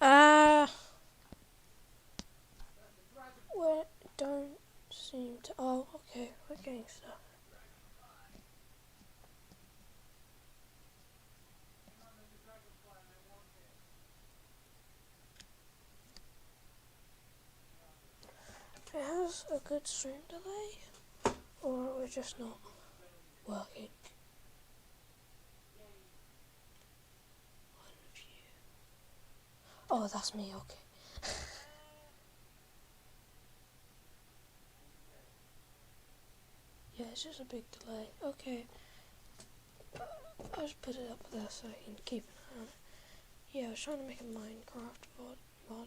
Ah, well, don't seem to. Oh, okay, we're getting stuff. It has a good stream delay, or we're just not working. Oh, that's me, okay. Yeah, it's just a big delay. Okay. I'll just put it up there so I can keep an eye on it. Yeah, I was trying to make a Minecraft mod.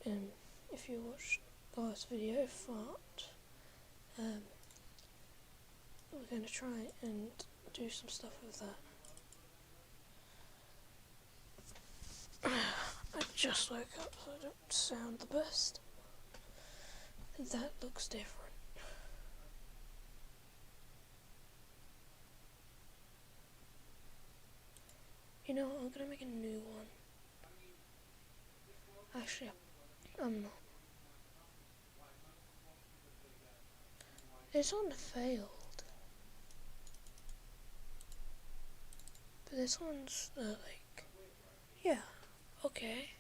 And if you watched the last video, Fart, we're going to try and do some stuff with that. I just woke up, so I don't sound the best. That looks different. You know, I'm going to make a new one. Actually, I'm not. It's on failed. But this one's like, yeah, okay.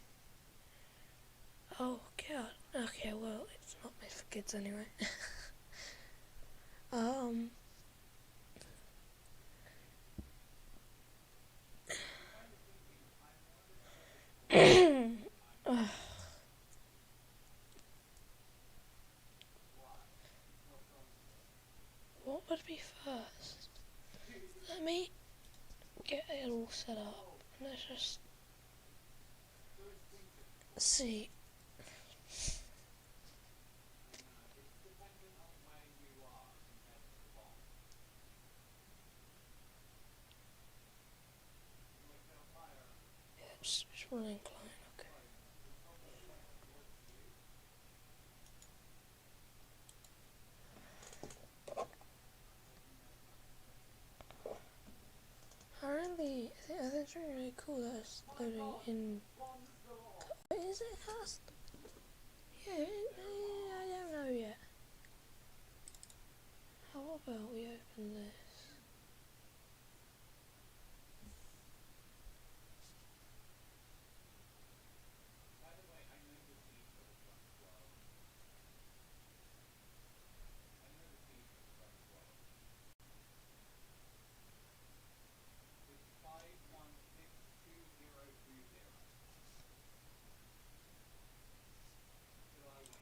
Oh god. Okay, well, it's not made for kids anyway. What would be first? Let me get it all set up. Let's just see. Yeah, just one incline, okay. I think it's really cool that it's loading in. Is it cast? Yeah, I don't know yet. How about we open this?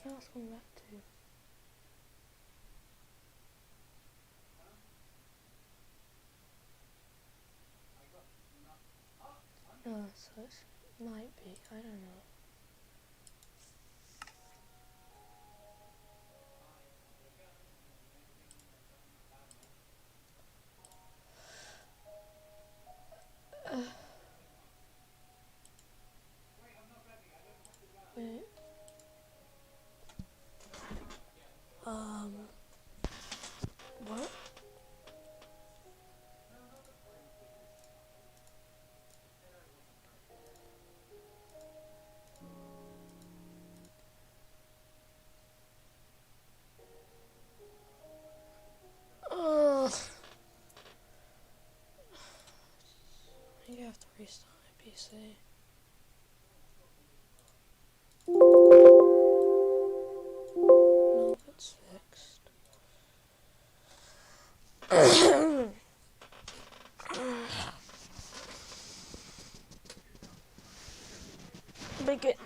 Now it's going back to. No, so it might be. I don't know. Wait. What? Oh, you have to restart my PC. No, it's fixed. Bigot.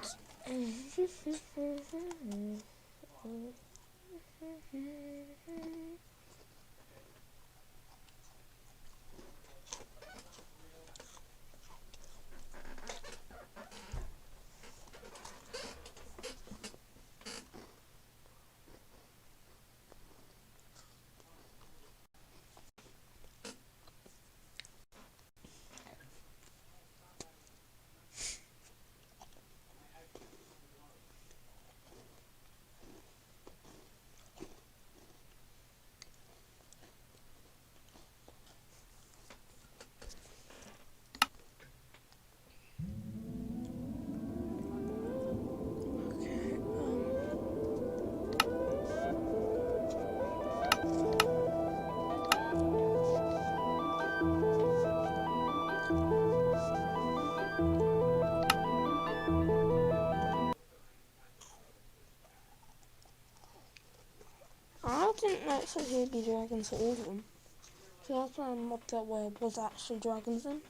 It says here be dragons for all of them. So that's why I mobbed that where was actually dragons in.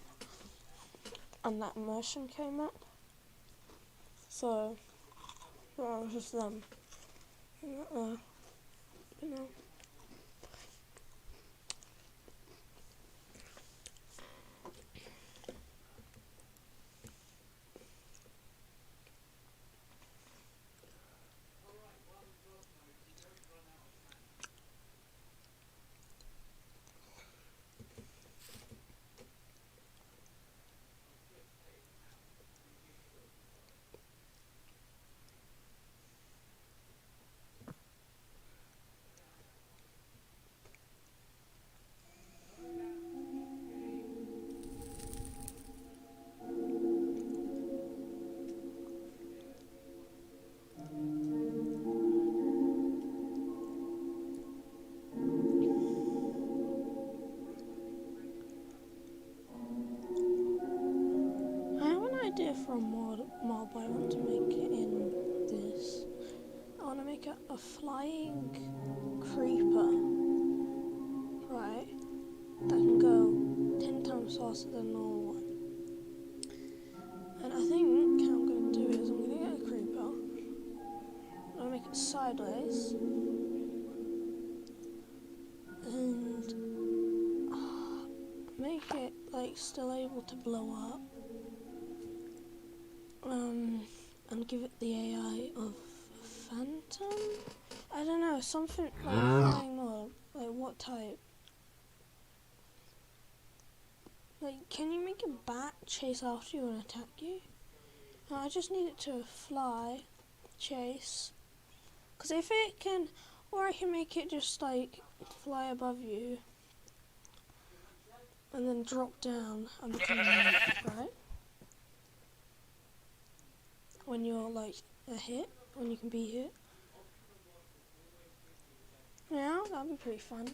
And that immersion came up. So, well, it was just them. You know. Idea for a mob I want to make it in this. I want to make it a flying creeper, right, that can go 10 times faster than a normal one. And I think how I'm going to do is I'm going to get a creeper, I'm going to make it sideways, and make it like still able to blow up. And give it the AI of Phantom? I don't know, something like flying mob. Like what type? Like, can you make a bat chase after you and attack you? No, I just need it to fly, chase. Because if it can, or I can make it just like fly above you and then drop down and become a mob, right? When you're like a hit, when you can be hit. Yeah, that'd be pretty fun.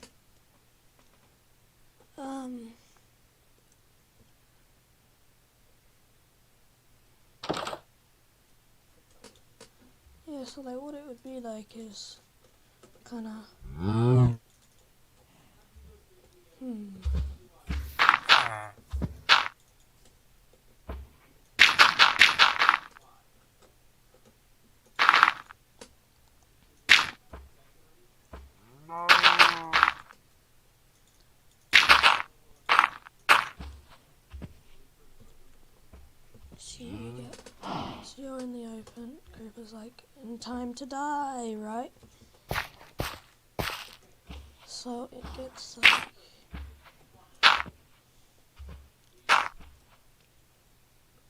Yeah, so like what it would be like is kinda so you're in the open, Creeper's like, in time to die, right? So it gets like,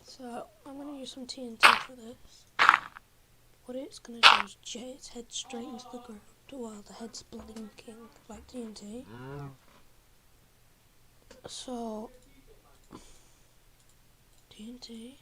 so I'm going to use some TNT for this. What it's going to do is jet its head straight into the ground while the head's blinking like TNT. So, TNT.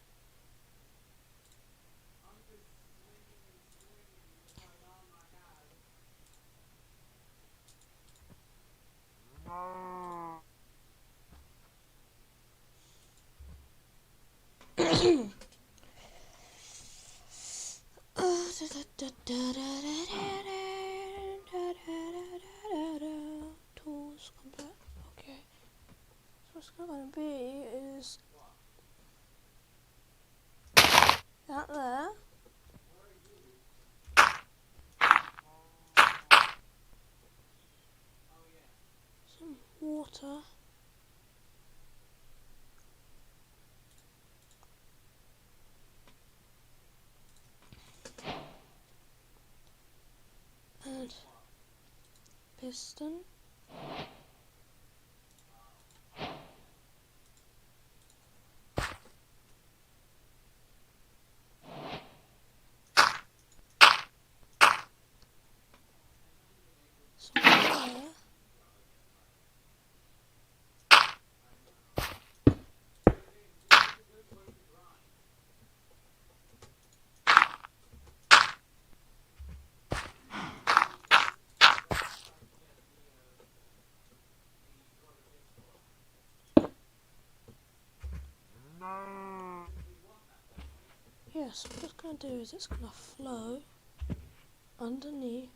Tools complete. Okay. So what's going to be is that there. Some water. And piston. Some there. Yeah, so what it's going to do is it's going to flow underneath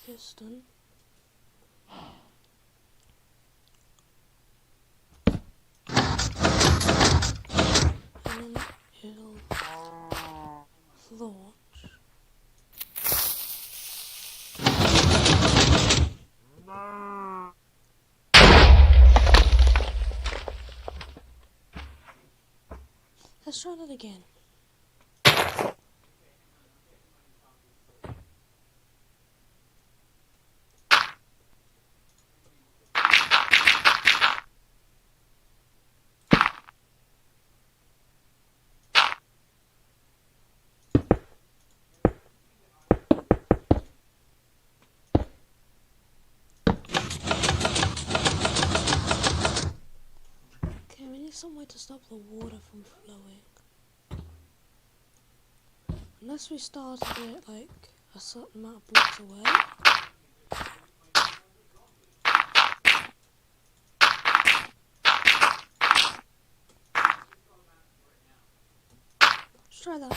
the piston Let's try that again. Okay, we need some way to stop the water from flowing. Unless we started it like a certain amount of blocks away. Let's try that.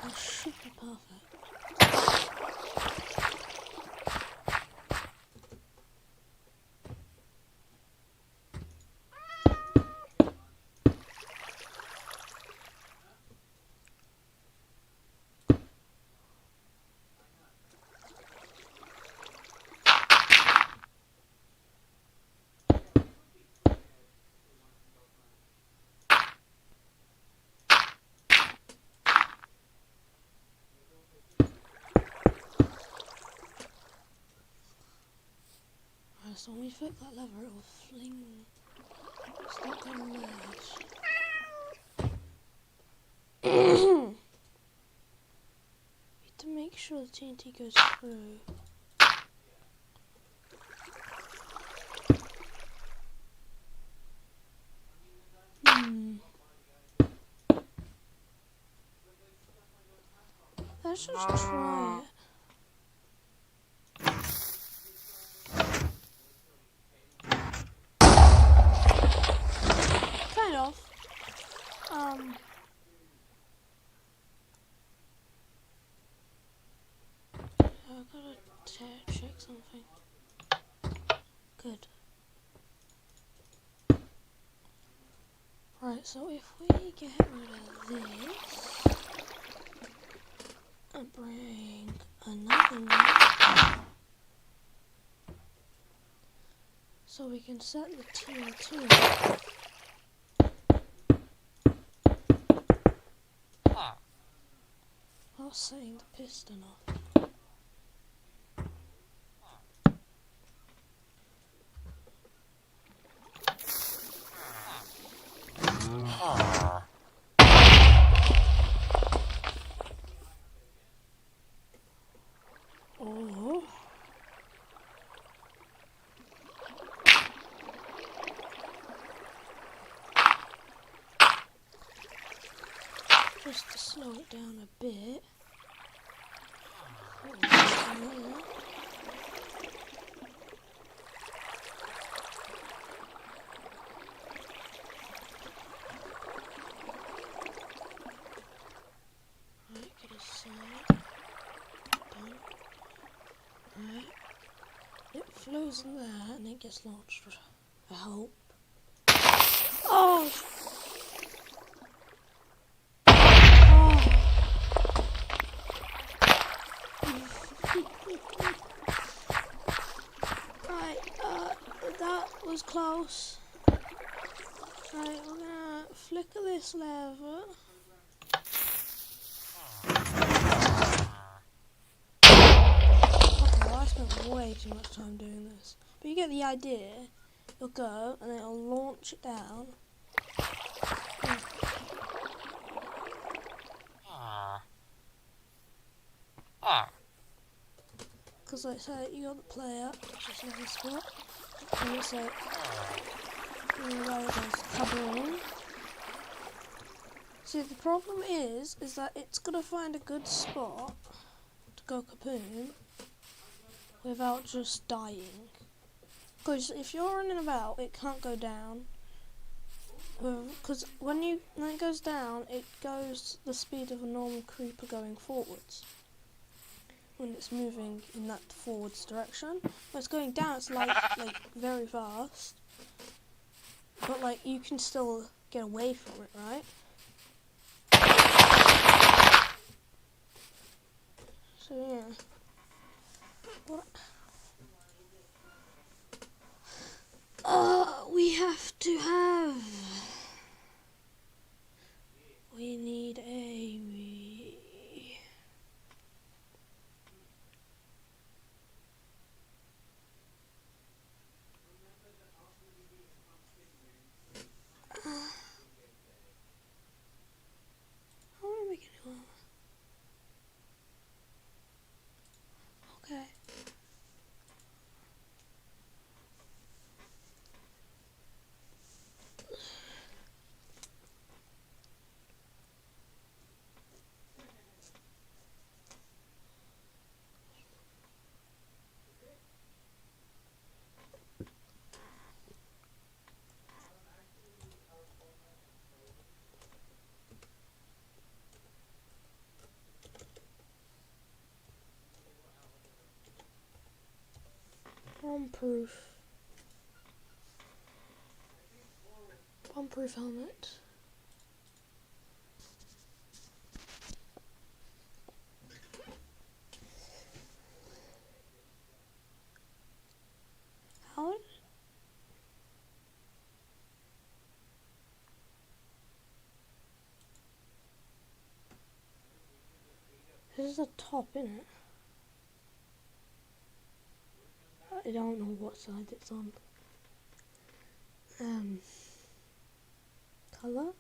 That should be perfect. So when we flick that lever, it will fling. Stop going mad. Need to make sure the TNT goes through. Let's just try it. Kind of. I've got to check something. Good. Right, so if we get rid of this and bring another one, so we can set the TNT up. I was setting the piston off. Oh. Just to slow it down a bit. Right, get a side. Done. Right. It flows in there and it gets launched. I hope. Oh! Right, that was close. Right, we're gonna flicker this lever. Okay, well I spent way too much time doing this. But you get the idea. You'll go and then it'll launch it down. Because like say you got the player, just in this spot, and it's like where it goes covering. See the problem is that it's gonna find a good spot to go kaboom without just dying. Because if you're running about, it can't go down. Because when it goes down, it goes the speed of a normal creeper going forwards. When it's moving in that forwards direction. When it's going down, it's like very fast. But like you can still get away from it, right? So yeah. What? We have to have. We need a. How am I making it one? Okay. Bomb-proof. Bomb-proof helmet. How? This is the top, innit? I don't know what side it's on. Colour?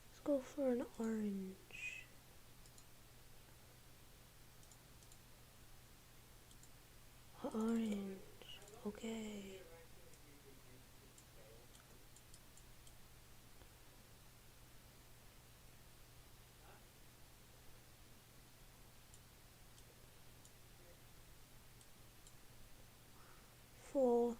Let's go for an orange. Orange. Okay. Four.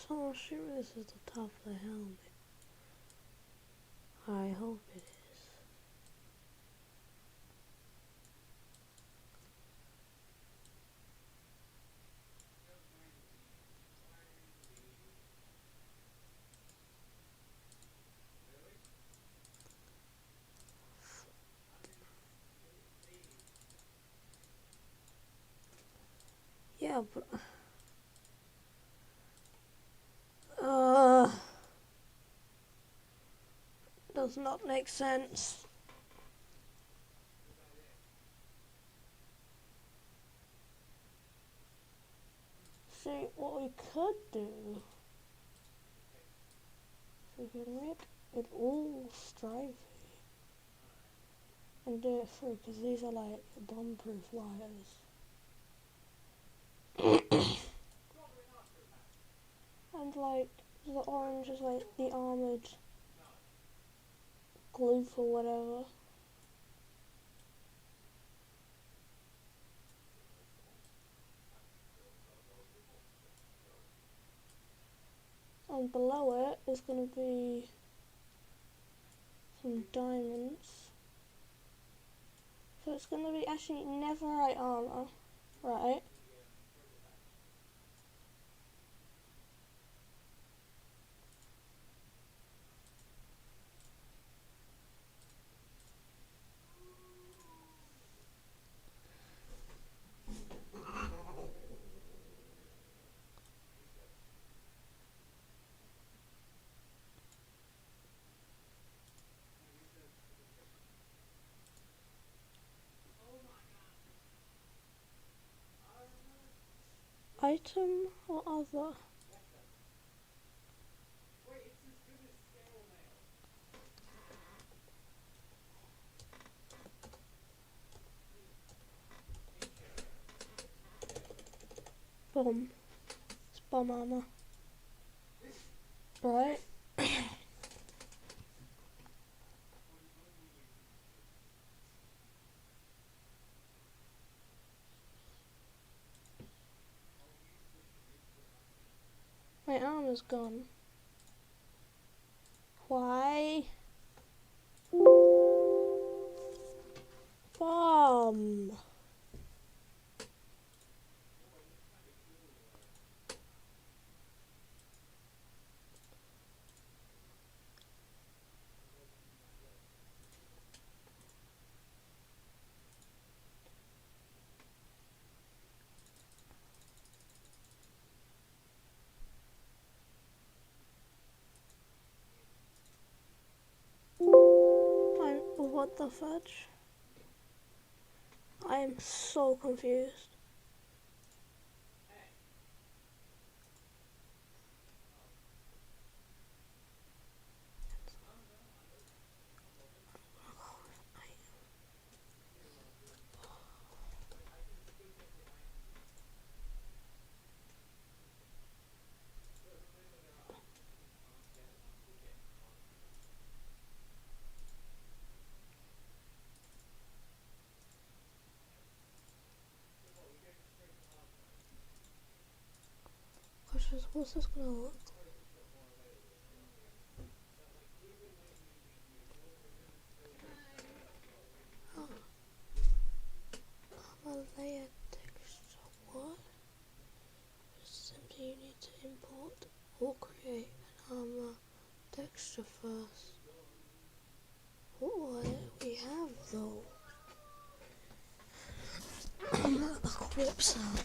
So I'm assuming this is the top of the helmet. I hope it is. Yeah, but does not make sense. See, what we could do, we could make it all stripy and do it through, because these are like bomb-proof wires. And like the orange is like the armoured glue or whatever. And below it is going to be some diamonds. So it's going to be actually netherite armour, right? Item or other? bomb. It's bomb armor. Right? My armor's gone. Why? Bomb. What the fudge? I am so confused. What's this gonna look? Oh, armor layer texture. What? Simply you need to import or create an armor texture first. What we have though? Armor equip sound.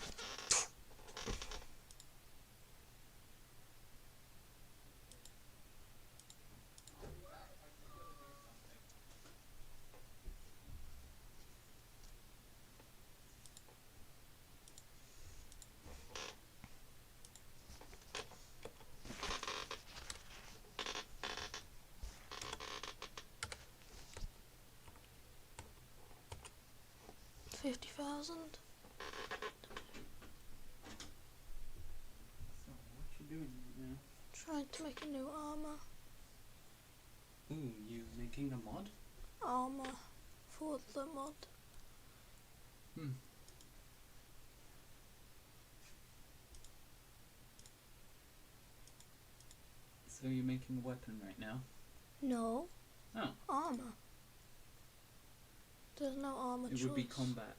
$50,000. So, what you doing right now? Trying to make a new armor. Ooh, you making a mod? Armor for the mod. So you're making a weapon right now? No. Oh. Armor. There's no armor choice. It would be combat.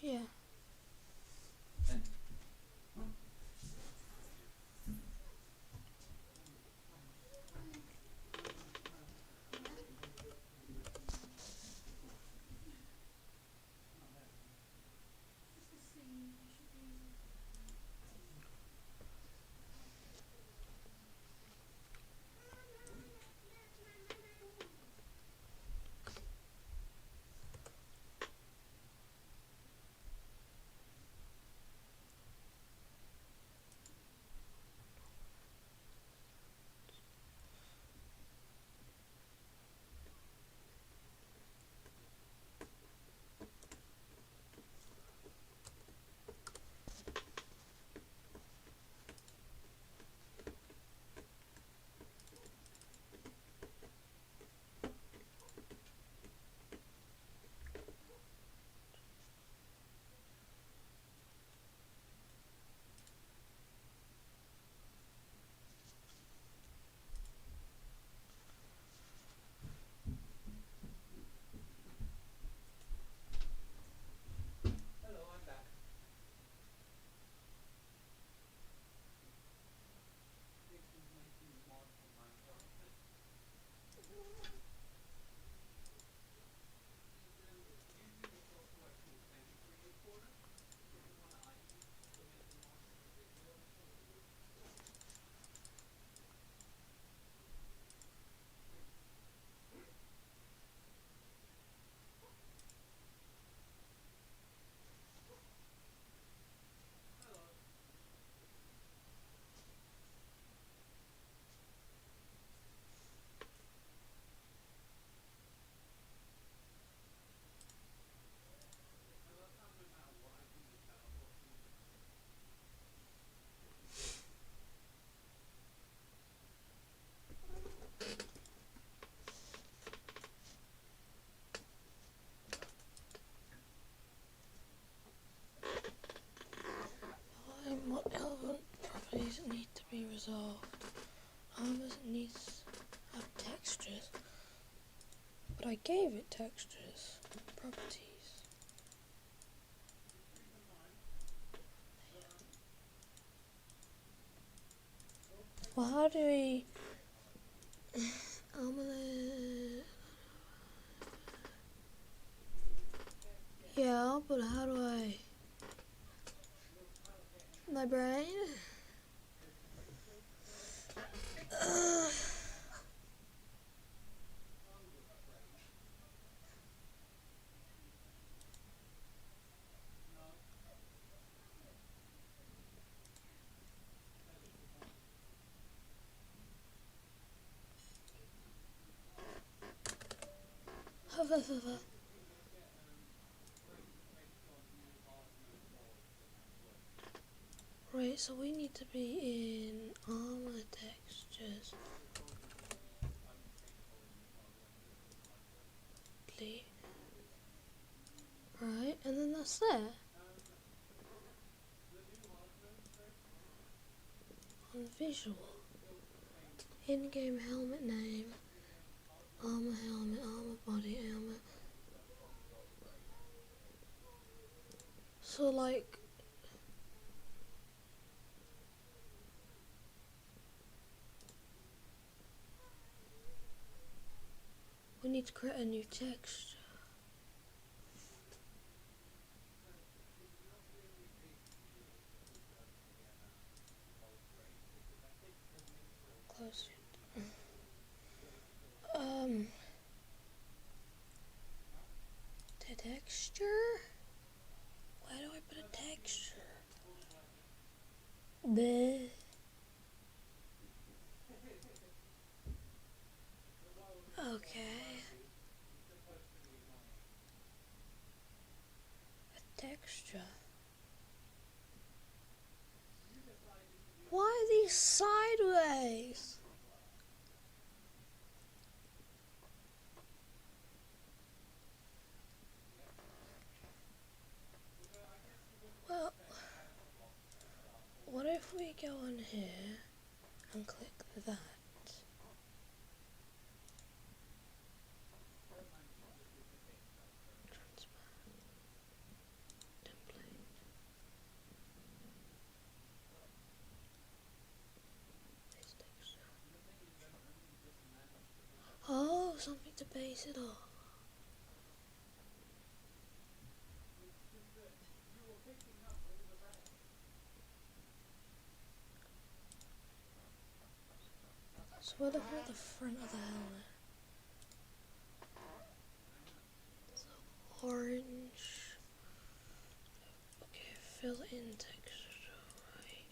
Yeah. be resolved. Armor needs to have textures, but I gave it textures, properties. Well, how do we armor? Yeah, but how do I? My brain. Right, so we need to be in armor textures. Right, and then that's there. On visual. In-game helmet name. Armor helmet, armor body, armor. So like, we need to create a new texture. Close it. The texture? Where do I put a texture? Bleh. Okay. A texture. Why are these sideways? Well, what if we go on here and click that? Transparent. Template. Base texture. Oh, something to base it off. So we're looking at the front of the helmet. So orange. Okay, fill in texture, right.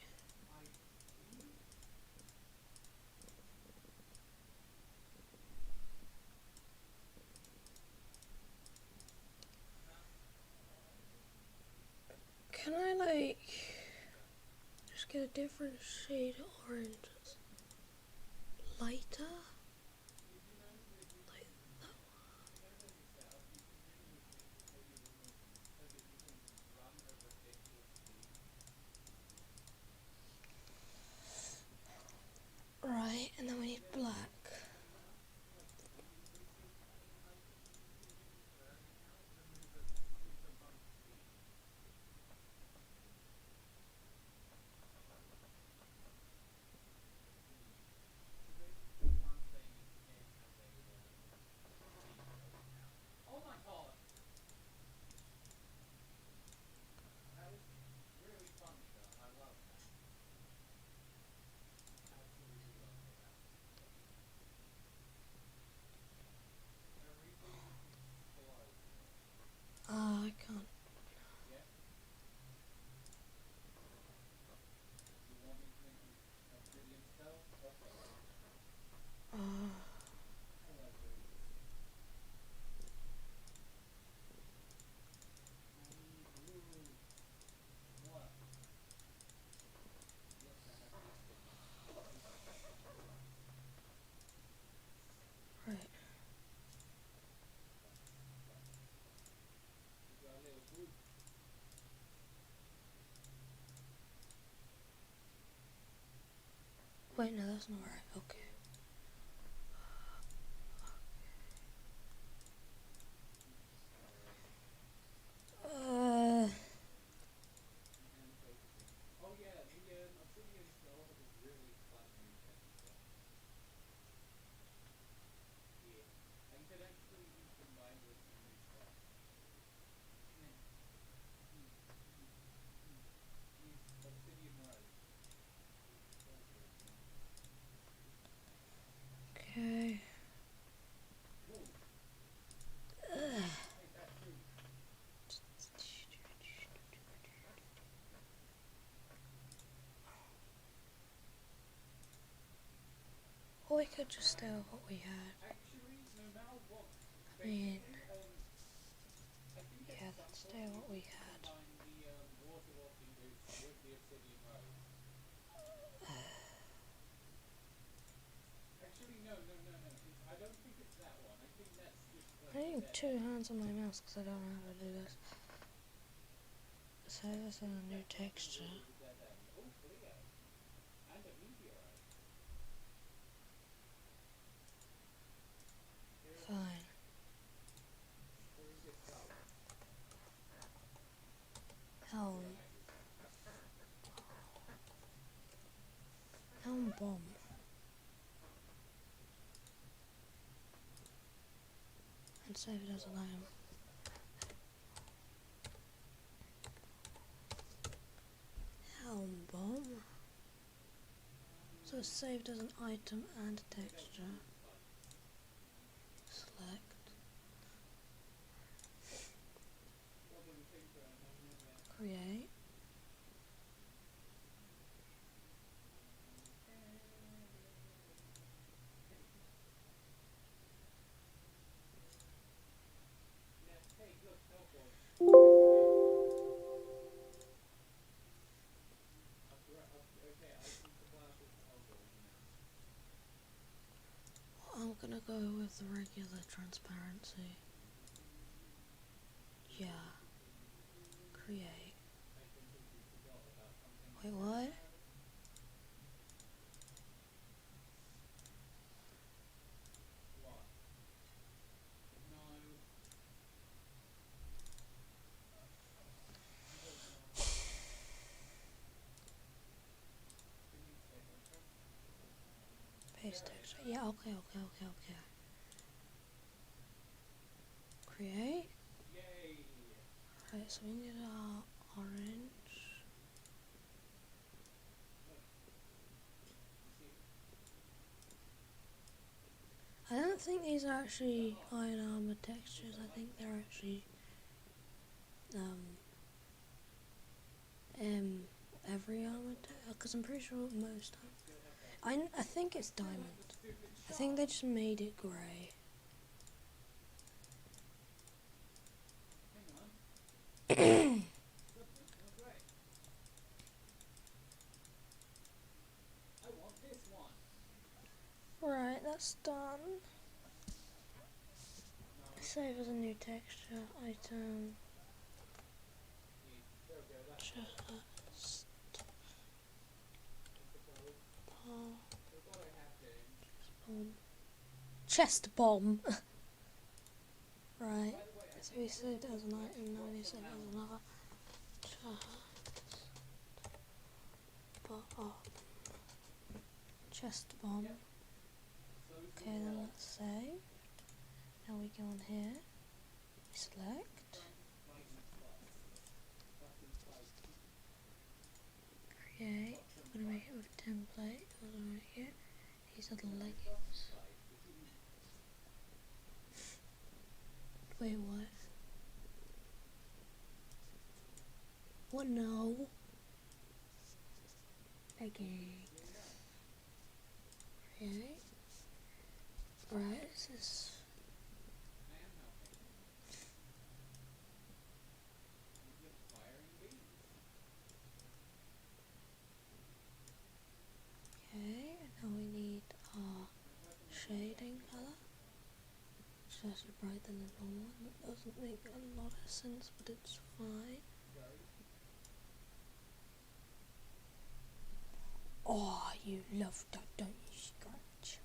Can I like just get a different shade of orange? Lighter? Like that one. Right, and then we need black. Wait, no, that's not right. Okay. Oh yeah, the obsidian skull has a really fun new texture. Yeah, and can actually be combined with some new stuff. Use obsidian rose. All good. Okay. Whoa. Hey, that tree. Or we could just stay with what we had. Actually, no. Now what? I mean, Basically, I think at yeah, some let's point stay with we what we need to had. combine the water walking boots with the obsidian rose. Actually, no. I don't think it's that one. I think that's just I the need dead two end. hands on my mouse because I don't know how to do this. So I this is think a new that's texture. definitely the dead end. Oh, clear. And a meteorite. Fine. Where is your skull? Helm. Yeah, nice. Helm bomb. And save it as an item. Helm bomb. So it's saved as an item and a texture. Select. Create. Yeah, hey, look, teleport. Quick escape. Okay, items for glasses. Oh, golden now. I'm gonna go with the regular transparency. Yeah. Create. I completely forgot about something Wait, right what? now. What? No. I don't know. Can you say enter? Paste texture. Yeah, okay. Create. Yay! Right, so we need our orange. Look. You see? I don't think these are actually iron armor textures. I think they're actually every armor because I'm pretty sure most You still have that. I think it's Still have diamond. the stupid I think they shot. just made it grey. Hang on. Suddenly, no gray. I want this one. Right, that's done. No. Save as a new texture item. There we go. That's Chest I suppose. bomb. Look what I have, James. Chest bomb. Right. By the way, I So think we this saved was it as a an glitch. item. Now we Drop need to some save it as helm. another. Chest bomb. Yep. So's the Okay, then wall. let's save. Now we go on here. We select. Trying to fight and fuss. Fuss and fight. Create. Fuss and I'm gonna make fight. it with template. I'm gonna make it. These are the No, leggings. fuss and fight. Wait, what? What? No. Leggings. Yeah, yeah. Create. Right, this is. I am helping. I'm just firing beams. Okay, now we need our shading colour. It's actually brighter than the normal one. That doesn't make a lot of sense, but it's fine. Sorry. Oh, You love that, don't you, Scratch?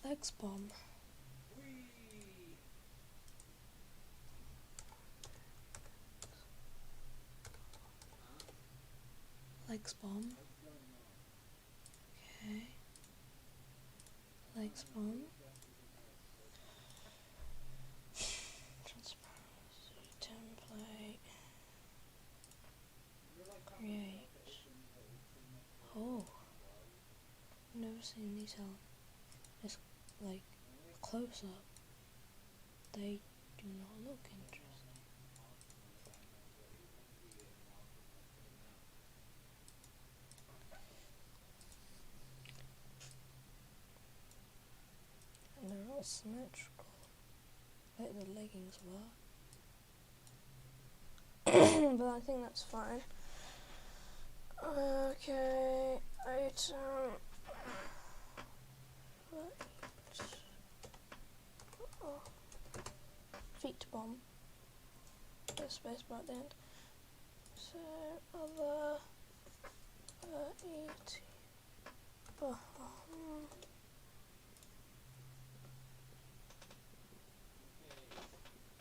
Legs bomb. Whee! Huh? Legs bomb. What's going on? Okay. Legs bomb. Transparency template. Create. Oh, I've never seen these out this like close up. They do not look interesting. And they're not symmetrical, like the leggings were. But I think that's fine. Okay, item. Oh. Feet bomb. The space bar at the end. So other ET. Oh,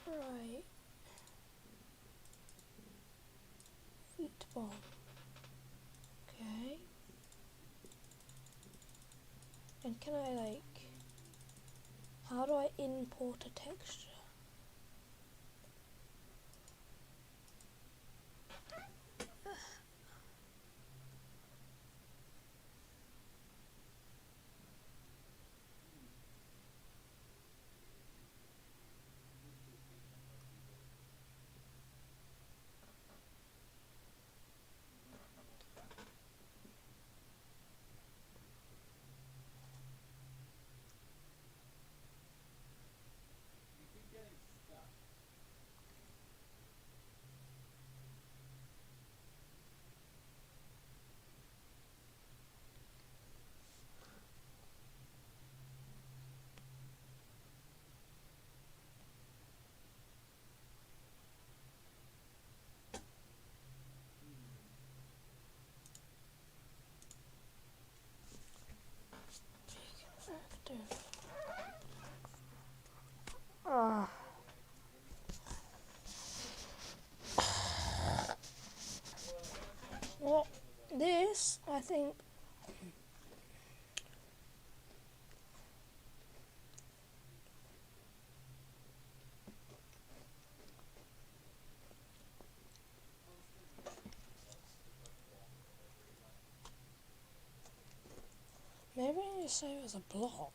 right. Feet bomb. Okay. And can I like? How do I import a texture? You keep getting stuck. Active. Ah. Well, this I think. Maybe I need to save it as a block.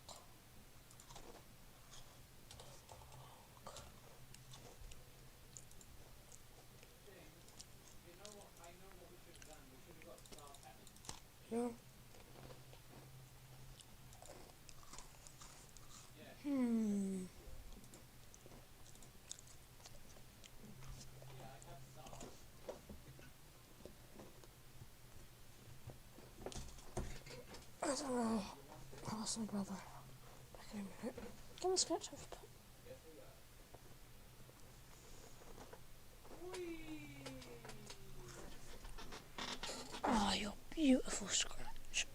You know what? I know what we should have done. We should have got star patterns. No. Yeah. Yeah, I have stars. I don't know. I'll ask my brother. Back in a minute. Get my sketch off. Yes, we are. Whee! Ah, you're beautiful, Scratch.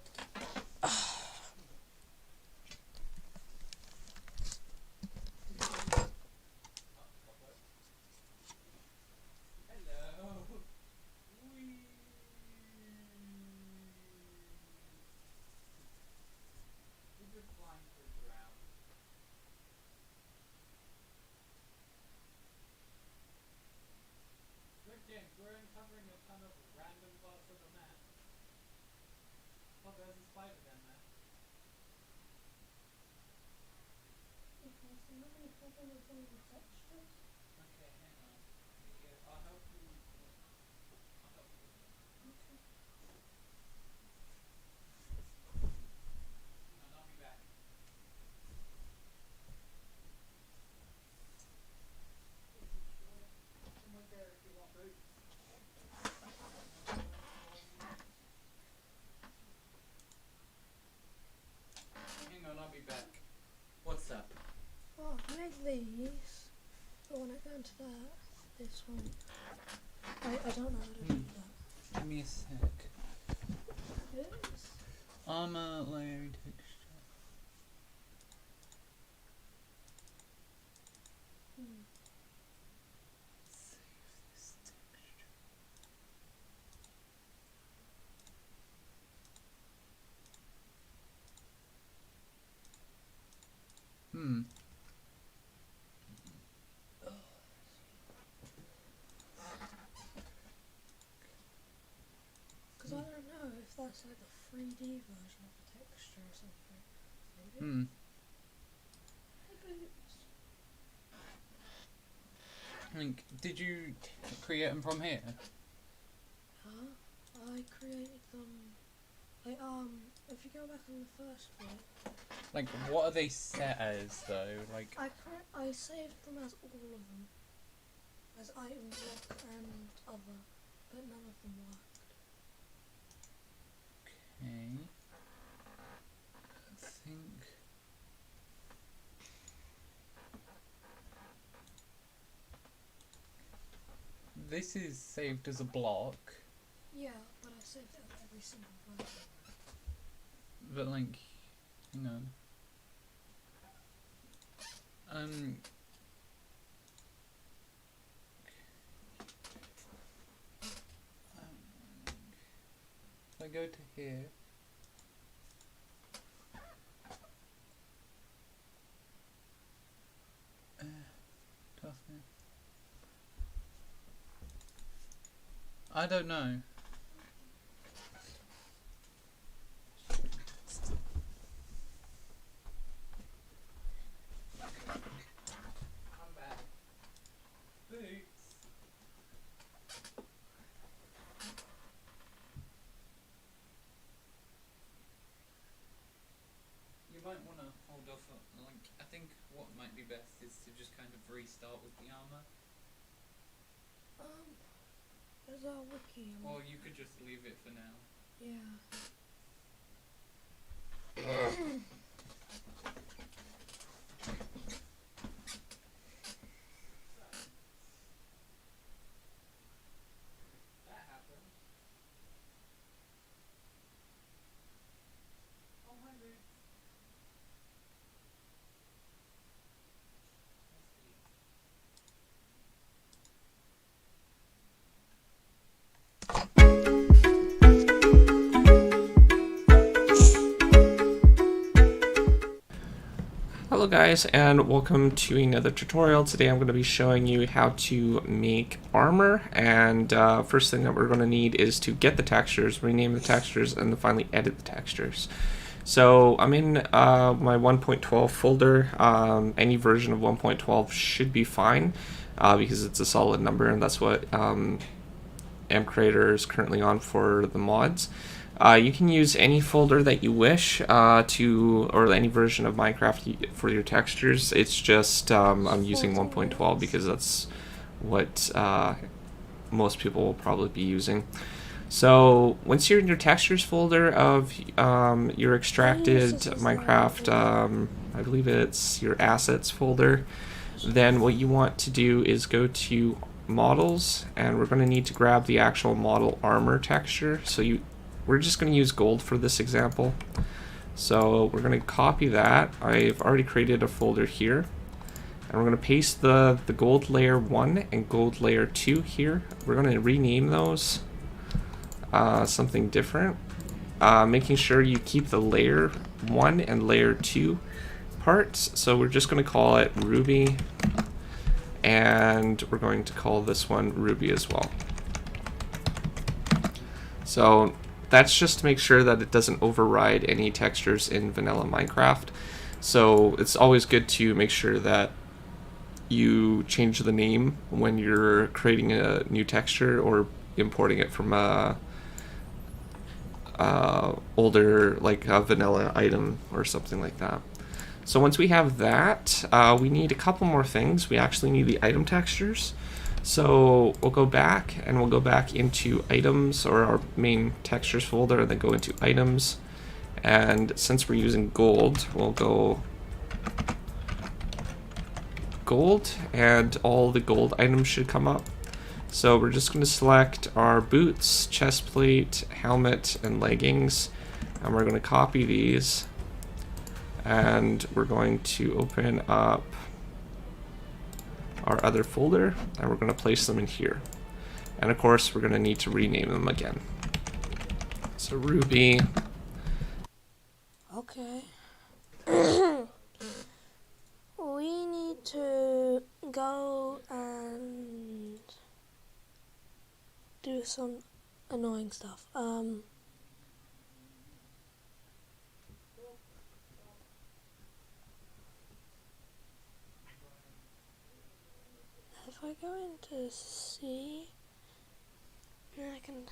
Hello. Whee! We're just flying through the ground. Good James, we're uncovering a ton of random parts of the map. be back. What's up? Oh, I made these. But when I go into this one, I don't know how to do that. Give me a sec. Yes. Armor layer texture. Save this texture. Because I don't know if that's like the 3D version of the texture or something. Maybe. Hey, boots. Like, did you create them from here? Huh? I created them. Like, if you go back on the first bit. Like, what are they set as though? Like, I saved them as all of them. As item block and other. But none of them worked. okay. I think. This is saved as a block. Yeah, but I saved it as every single version. But like, hang on. If I go to here. I don't know. I'm back. Boots. You might want to hold off on, like, I think what might be best is to just kind of restart with the armor. There's our wiki. Or you could just leave it for now. Yeah. That happened. Oh, hi, Boots. Hello guys, and welcome to another tutorial. Today I'm going to be showing you how to make armor, and first thing that we're going to need is to get the textures, rename the textures, and then finally edit the textures. So I'm in my 1.12 folder. Any version of 1.12 should be fine because it's a solid number, and that's what MCreator is currently on for the mods. You can use any folder that you wish or any version of Minecraft for your textures. It's just I'm using 1.12 because that's what most people will probably be using. So once you're in your textures folder of your extracted Minecraft, I believe it's your assets folder, then what you want to do is go to models, and we're going to need to grab the actual model armor texture. So we're just going to use gold for this example. So we're going to copy that. I've already created a folder here. And we're going to paste the gold layer 1 and gold layer 2 here. We're going to rename those something different. Making sure you keep the layer 1 and layer 2 parts. So we're just going to call it Ruby. And we're going to call this one Ruby as well. So that's just to make sure that it doesn't override any textures in vanilla Minecraft. So it's always good to make sure that you change the name when you're creating a new texture or importing it from a older, like a vanilla item or something like that. So once we have that, we need a couple more things. We actually need the item textures. So we'll go back and we'll go back into items, or our main textures folder, and then go into items, And since we're using gold, we'll go gold, and all the gold items should come up. So we're just going to select our boots, chest plate, helmet, and leggings, and we're going to copy these, and we're going to open up our other folder, and we're going to place them in here. And of course, we're going to need to rename them again. So Ruby. Okay. We need to go and do some annoying stuff. If I go into C, then I can.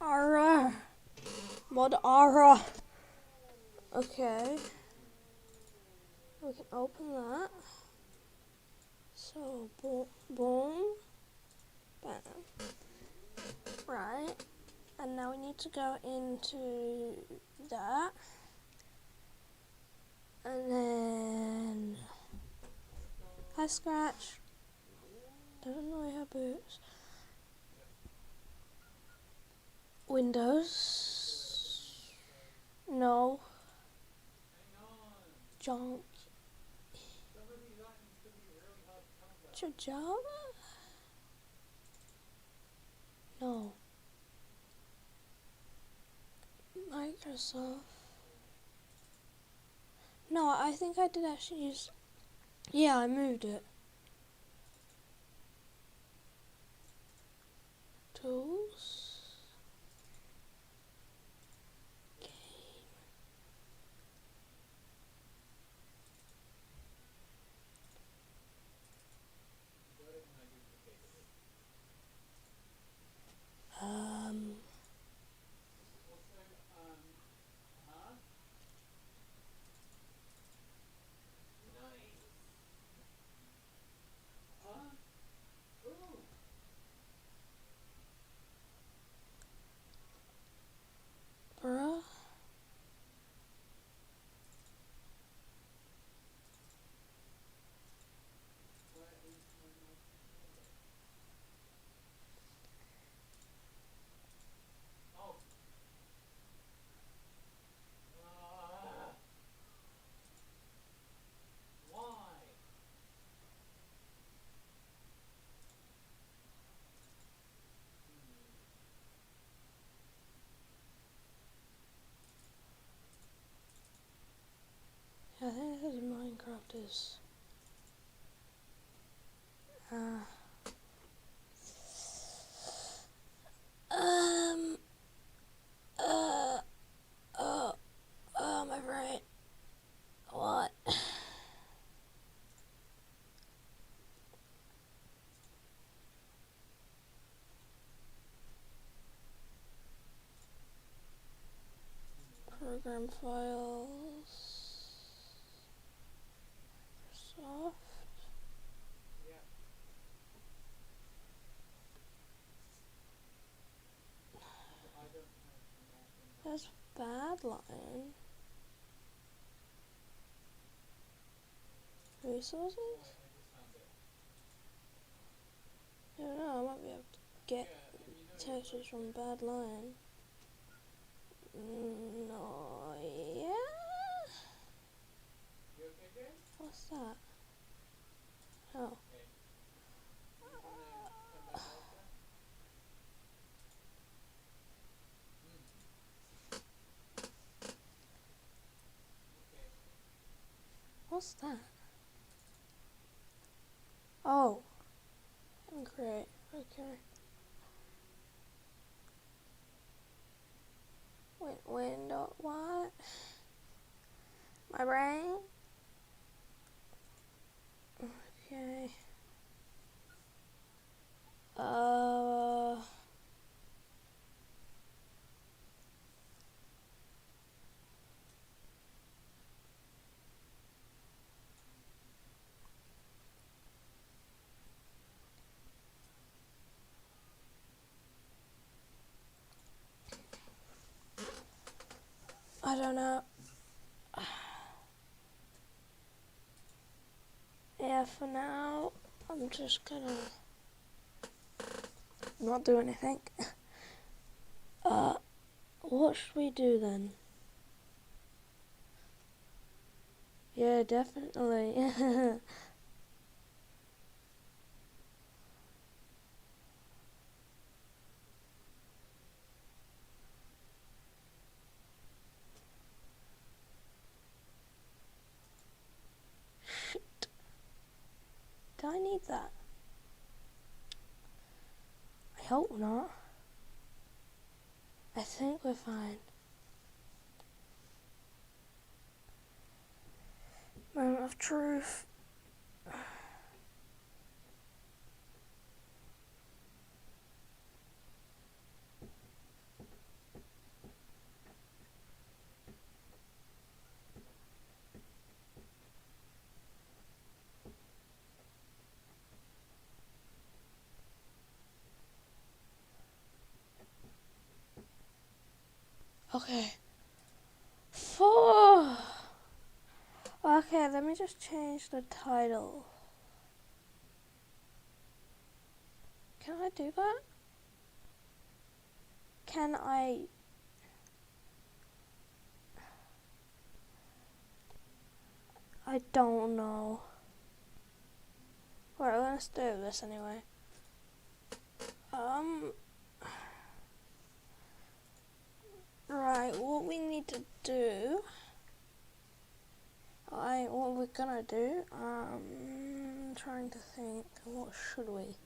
Ara. Mod Ara. Okay. We can open that. So, boom. Bam. Right. And now we need to go into that. And then... Hi, Scratch. Don't annoy her boots. Windows. No. Junk. Java? No. Microsoft. No, I think I did actually use... Yeah, I moved it. Tools. Bruh. Yeah, I think this is Minecraft is. Um. My brain. What? Program files. Soft. That's bad line. Resources? I don't know, I might be able to get textures from bad line. No, yeah? What's that? Oh. What's that? Oh. Great. Okay. Window. What? My brain? Okay. I don't know. Yeah, for now, I'm just gonna not do anything. What should we do then? Yeah, definitely. Shit. Do I need that? I hope not. I think we're fine. Moment of truth. Okay. 4. Okay, let me just change the title. Can I do that? Can I? I don't know. Right, let's do this anyway. Right, what we need to do. What we're gonna do. Trying to think. What should we?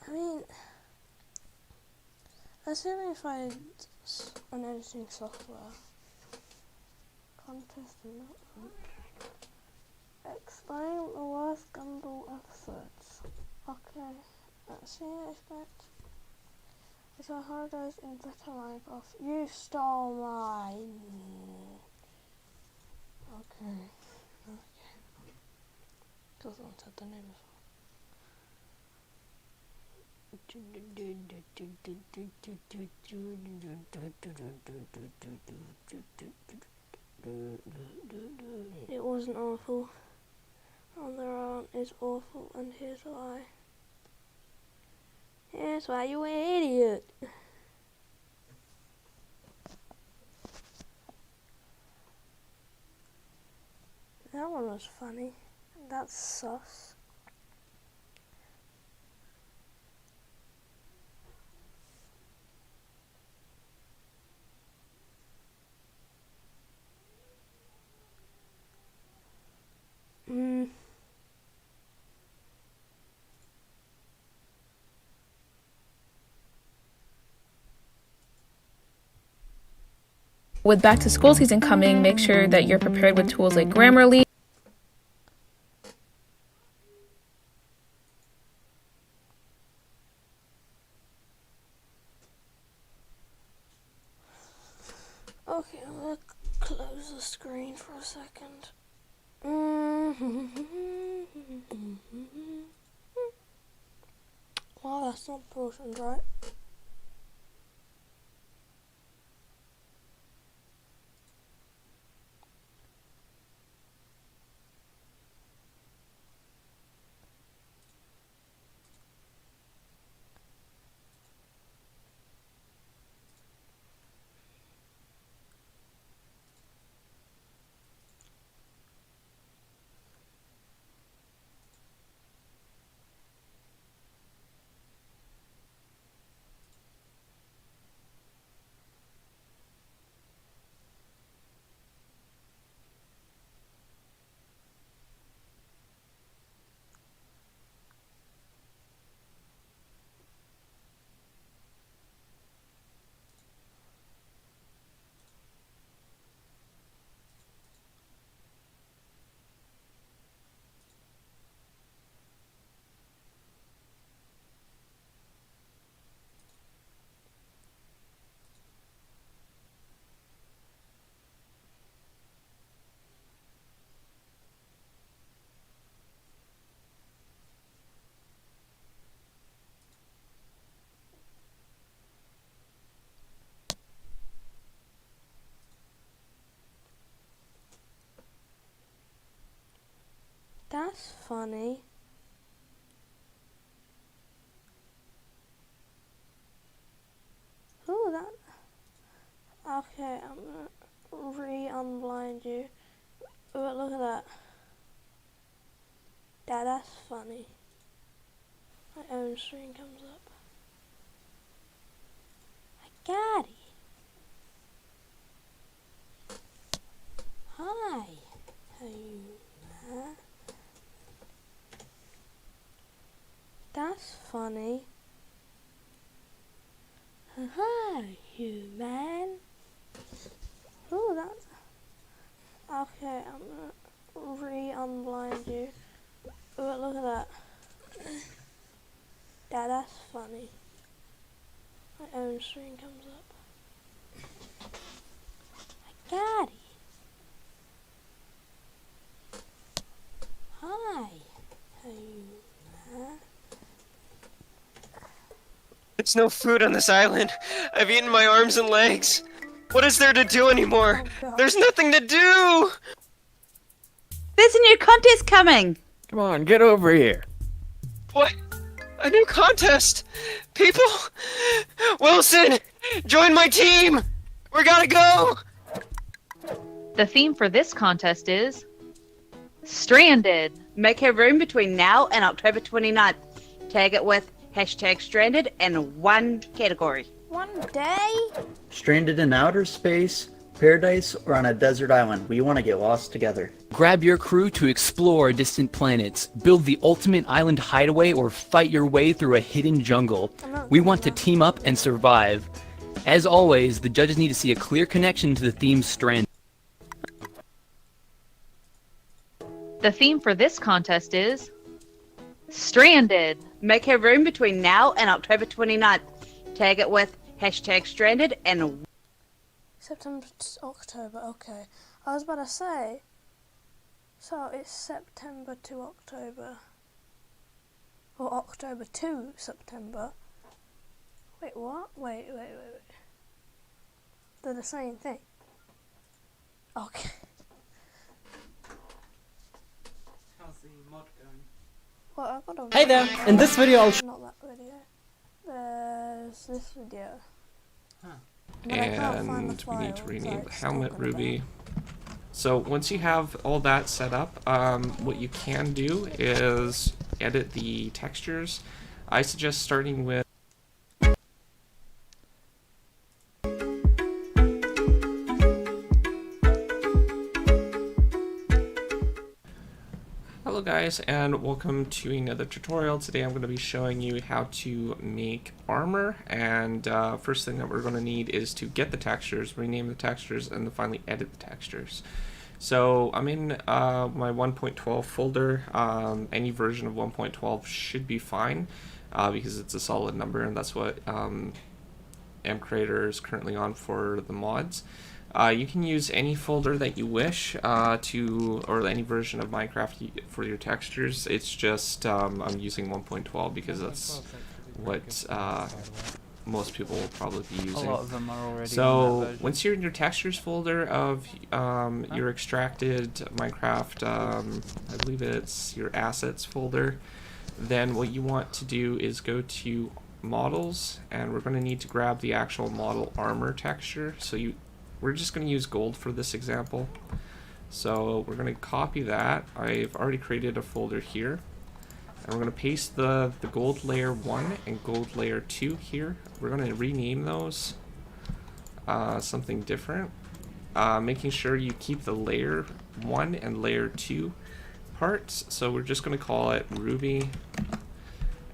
I mean, let's see if we can find an editing software. Contest and not explain the worst Gumball episodes. Okay, let's see. Expect. It's a holidays in better Minecraft. You stole mine. Okay. Doesn't want to have the name as well. It wasn't awful. On their own is awful, and here's why. Here's why, you an idiot. That one was funny. That's sus. With back to school season coming, make sure that you're prepared with tools like Grammarly. Okay, I'm gonna close the screen for a second. Wow, that's not important, right? That's funny. Oh, that. Okay, I'm gonna re-unblind you. Oh, look at that. That's funny. My own screen comes up. I got it. Hi. How you? Huh? That's funny. Hi, you man. Oh, that's. Okay, I'm gonna re-unblind you. Oh, look at that. That's funny. My own screen comes up. I got it. Hi. How you? Huh? There's no food on this island. I've eaten my arms and legs. What is there to do anymore? Oh, God. There's nothing to do! There's a new contest coming! Come on, get over here. What? A new contest? People? Wilson! Join my team! We gotta go! The theme for this contest is Stranded. Make a room between now and October 29th. Tag it with #stranded and one category. One day? Stranded in outer space, paradise, or on a desert island. We want to get lost together. Grab your crew to explore distant planets, build the ultimate island hideaway, or fight your way through a hidden jungle. We want to team up and survive. As always, the judges need to see a clear connection to the theme Stranded. The theme for this contest is Stranded. Make a room between now and October 29th. Tag it with #stranded and September to October, okay. I was about to say, so it's September to October. Or October to September. Wait, what? Wait. They're the same thing. Okay. How's the mod going? Well, I've got a Hey there! In this video I'll Not that video. There's this video. But I can't find the And we need to file, rename so the it's helmet talking about Ruby. So once you have all that set up, what you can do is edit the textures. I suggest starting with Hello guys, and welcome to another tutorial. Today I'm going to be showing you how to make armor, and first thing that we're going to need is to get the textures, rename the textures, and then finally edit the textures. So I'm in my 1.12 folder. Any version of 1.12 should be fine because it's a solid number, and that's what MCreator is currently on for the mods. You can use any folder that you wish or any version of Minecraft for your textures. It's just I'm using 1.12 because that's what most people will probably be using. A lot of them are already So once you're in your textures folder of your extracted Minecraft, I believe it's your assets folder, then what you want to do is go to models, and we're going to need to grab the actual model armor texture. So we're just going to use gold for this example. So we're going to copy that. I've already created a folder here. And we're going to paste the gold layer 1 and gold layer 2 here. We're going to rename those something different. Making sure you keep the layer 1 and layer 2 parts. So we're just going to call it Ruby.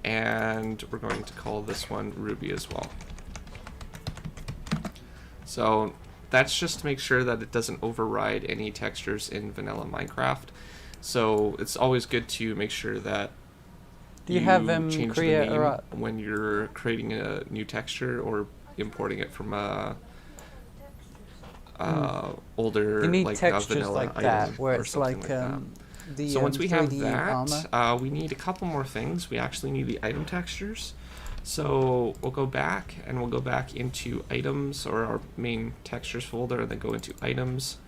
And we're going to call this one Ruby as well. So that's just to make sure that it doesn't override any textures in vanilla Minecraft. So it's always good to make sure that Do you have change create the name or when you're creating a new texture or importing it from a older you need like textures vanilla like item that where or it's something like that. the So once we have 3D that, armor. we need a couple more things. We actually need the item textures. So we'll go back and we'll go back into items, or our main textures folder, and then go into items.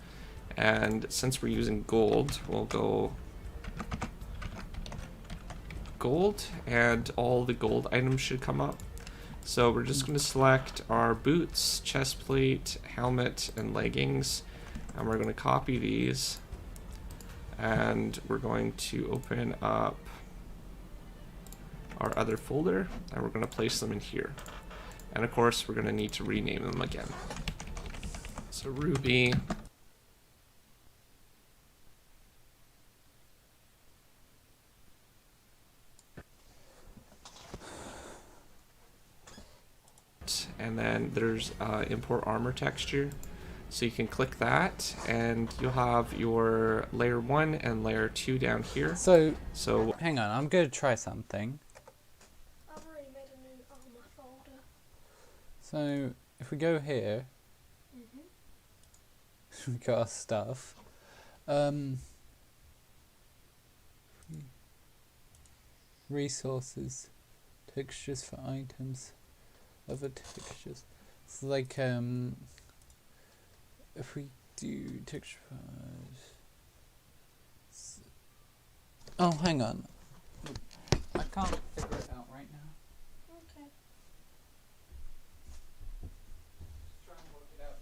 And since we're using gold, we'll go gold, and all the gold items should come up. So we're just going to select our boots, chest plate, helmet, and leggings, and we're going to copy these, and we're going to open up our other folder, and we're going to place them in here. And of course, we're going to need to rename them again. So Ruby and then there's import armor texture, so you can click that and you'll have your layer 1 and layer 2 down here. So So hang on, I'm going to try something. I've already made a new armor folder. So if we go here, we got our stuff. Resources, textures for items, other textures. It's like if we do texture files. Oh, hang on. I can't figure it out right now. Okay. Try and work it out.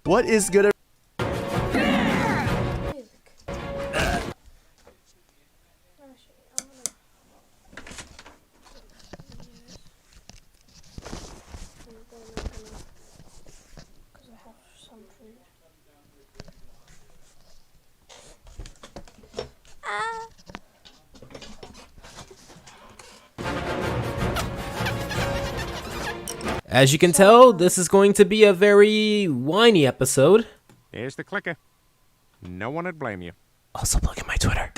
What is gonna As you can tell, this is going to be a very whiny episode. Here's the clicker. No one would blame you. Also, look at my Twitter.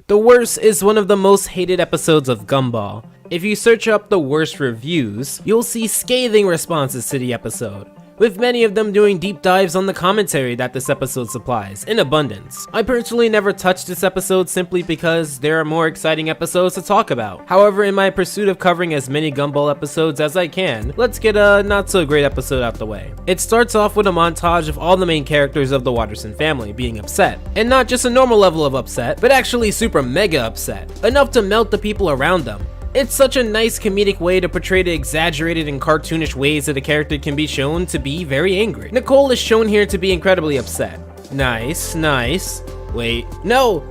The Worst is one of the most hated episodes of Gumball. If you search up the worst reviews, you'll see scathing responses to the episode, with many of them doing deep dives on the commentary that this episode supplies, in abundance. I personally never touched this episode simply because there are more exciting episodes to talk about. However, in my pursuit of covering as many Gumball episodes as I can, let's get a not so great episode out the way. It starts off with a montage of all the main characters of the Watterson family being upset. And not just a normal level of upset, but actually super mega upset. Enough to melt the people around them. It's such a nice comedic way to portray the exaggerated and cartoonish ways that a character can be shown to be very angry. Nicole is shown here to be incredibly upset. Nice, nice. Wait, no!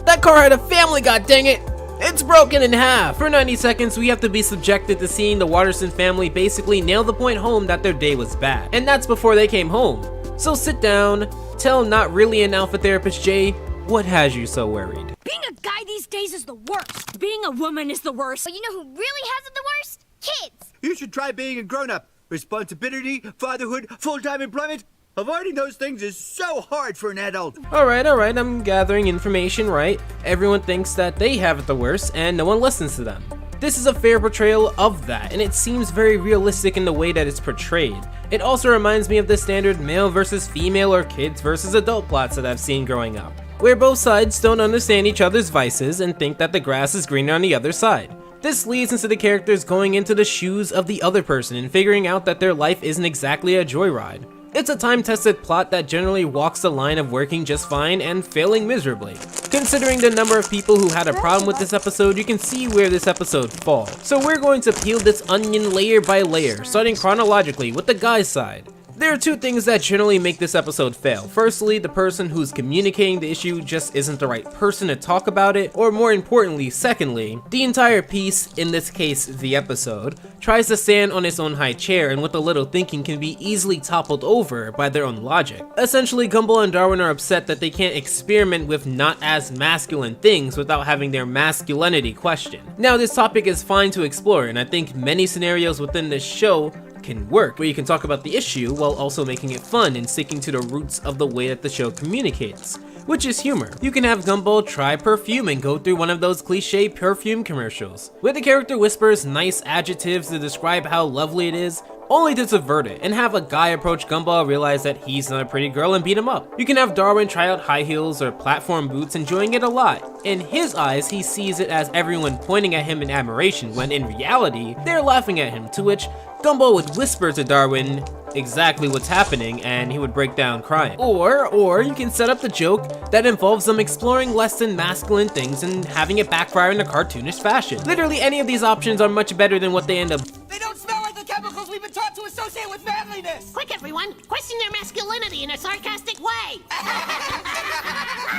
That car had a family, god dang it! It's broken in half! For 90 seconds, we have to be subjected to seeing the Watterson family basically nail the point home that their day was bad. And that's before they came home. So sit down, tell not really an alpha therapist Jay, what has you so worried? Being a guy these days is the worst. Being a woman is the worst. But you know who really has it the worst? Kids. You should try being a grown-up. Responsibility, fatherhood, full-time employment. Avoiding those things is so hard for an adult. Alright, I'm gathering information right. Everyone thinks that they have it the worst and no one listens to them. This is a fair portrayal of that, and it seems very realistic in the way that it's portrayed. It also reminds me of the standard male versus female or kids versus adult plots that I've seen growing up, where both sides don't understand each other's vices and think that the grass is greener on the other side. This leads into the characters going into the shoes of the other person and figuring out that their life isn't exactly a joyride. It's a time-tested plot that generally walks the line of working just fine and failing miserably. Considering the number of people who had a problem with this episode, you can see where this episode falls. So we're going to peel this onion layer by layer, starting chronologically with the guy's side. There are two things that generally make this episode fail. Firstly, the person who's communicating the issue just isn't the right person to talk about it, or more importantly, secondly, the entire piece, in this case the episode, tries to stand on its own high chair and with a little thinking can be easily toppled over by their own logic. Essentially, Gumball and Darwin are upset that they can't experiment with not as masculine things without having their masculinity questioned. Now, this topic is fine to explore, and I think many scenarios within this show can work, where you can talk about the issue while also making it fun and sticking to the roots of the way that the show communicates, which is humor. You can have Gumball try perfume and go through one of those cliche perfume commercials, where the character whispers nice adjectives to describe how lovely it is, only to subvert it and have a guy approach Gumball, realize that he's not a pretty girl, and beat him up. You can have Darwin try out high heels or platform boots, enjoying it a lot. In his eyes, he sees it as everyone pointing at him in admiration, when in reality, they're laughing at him, to which Gumball would whisper to Darwin exactly what's happening and he would break down crying. Or you can set up the joke that involves them exploring less than masculine things and having it backfire in a cartoonish fashion. Literally any of these options are much better than what they end up. They don't smell like the chemicals we've been taught to associate with manliness! Quick, everyone! Question their masculinity in a sarcastic way!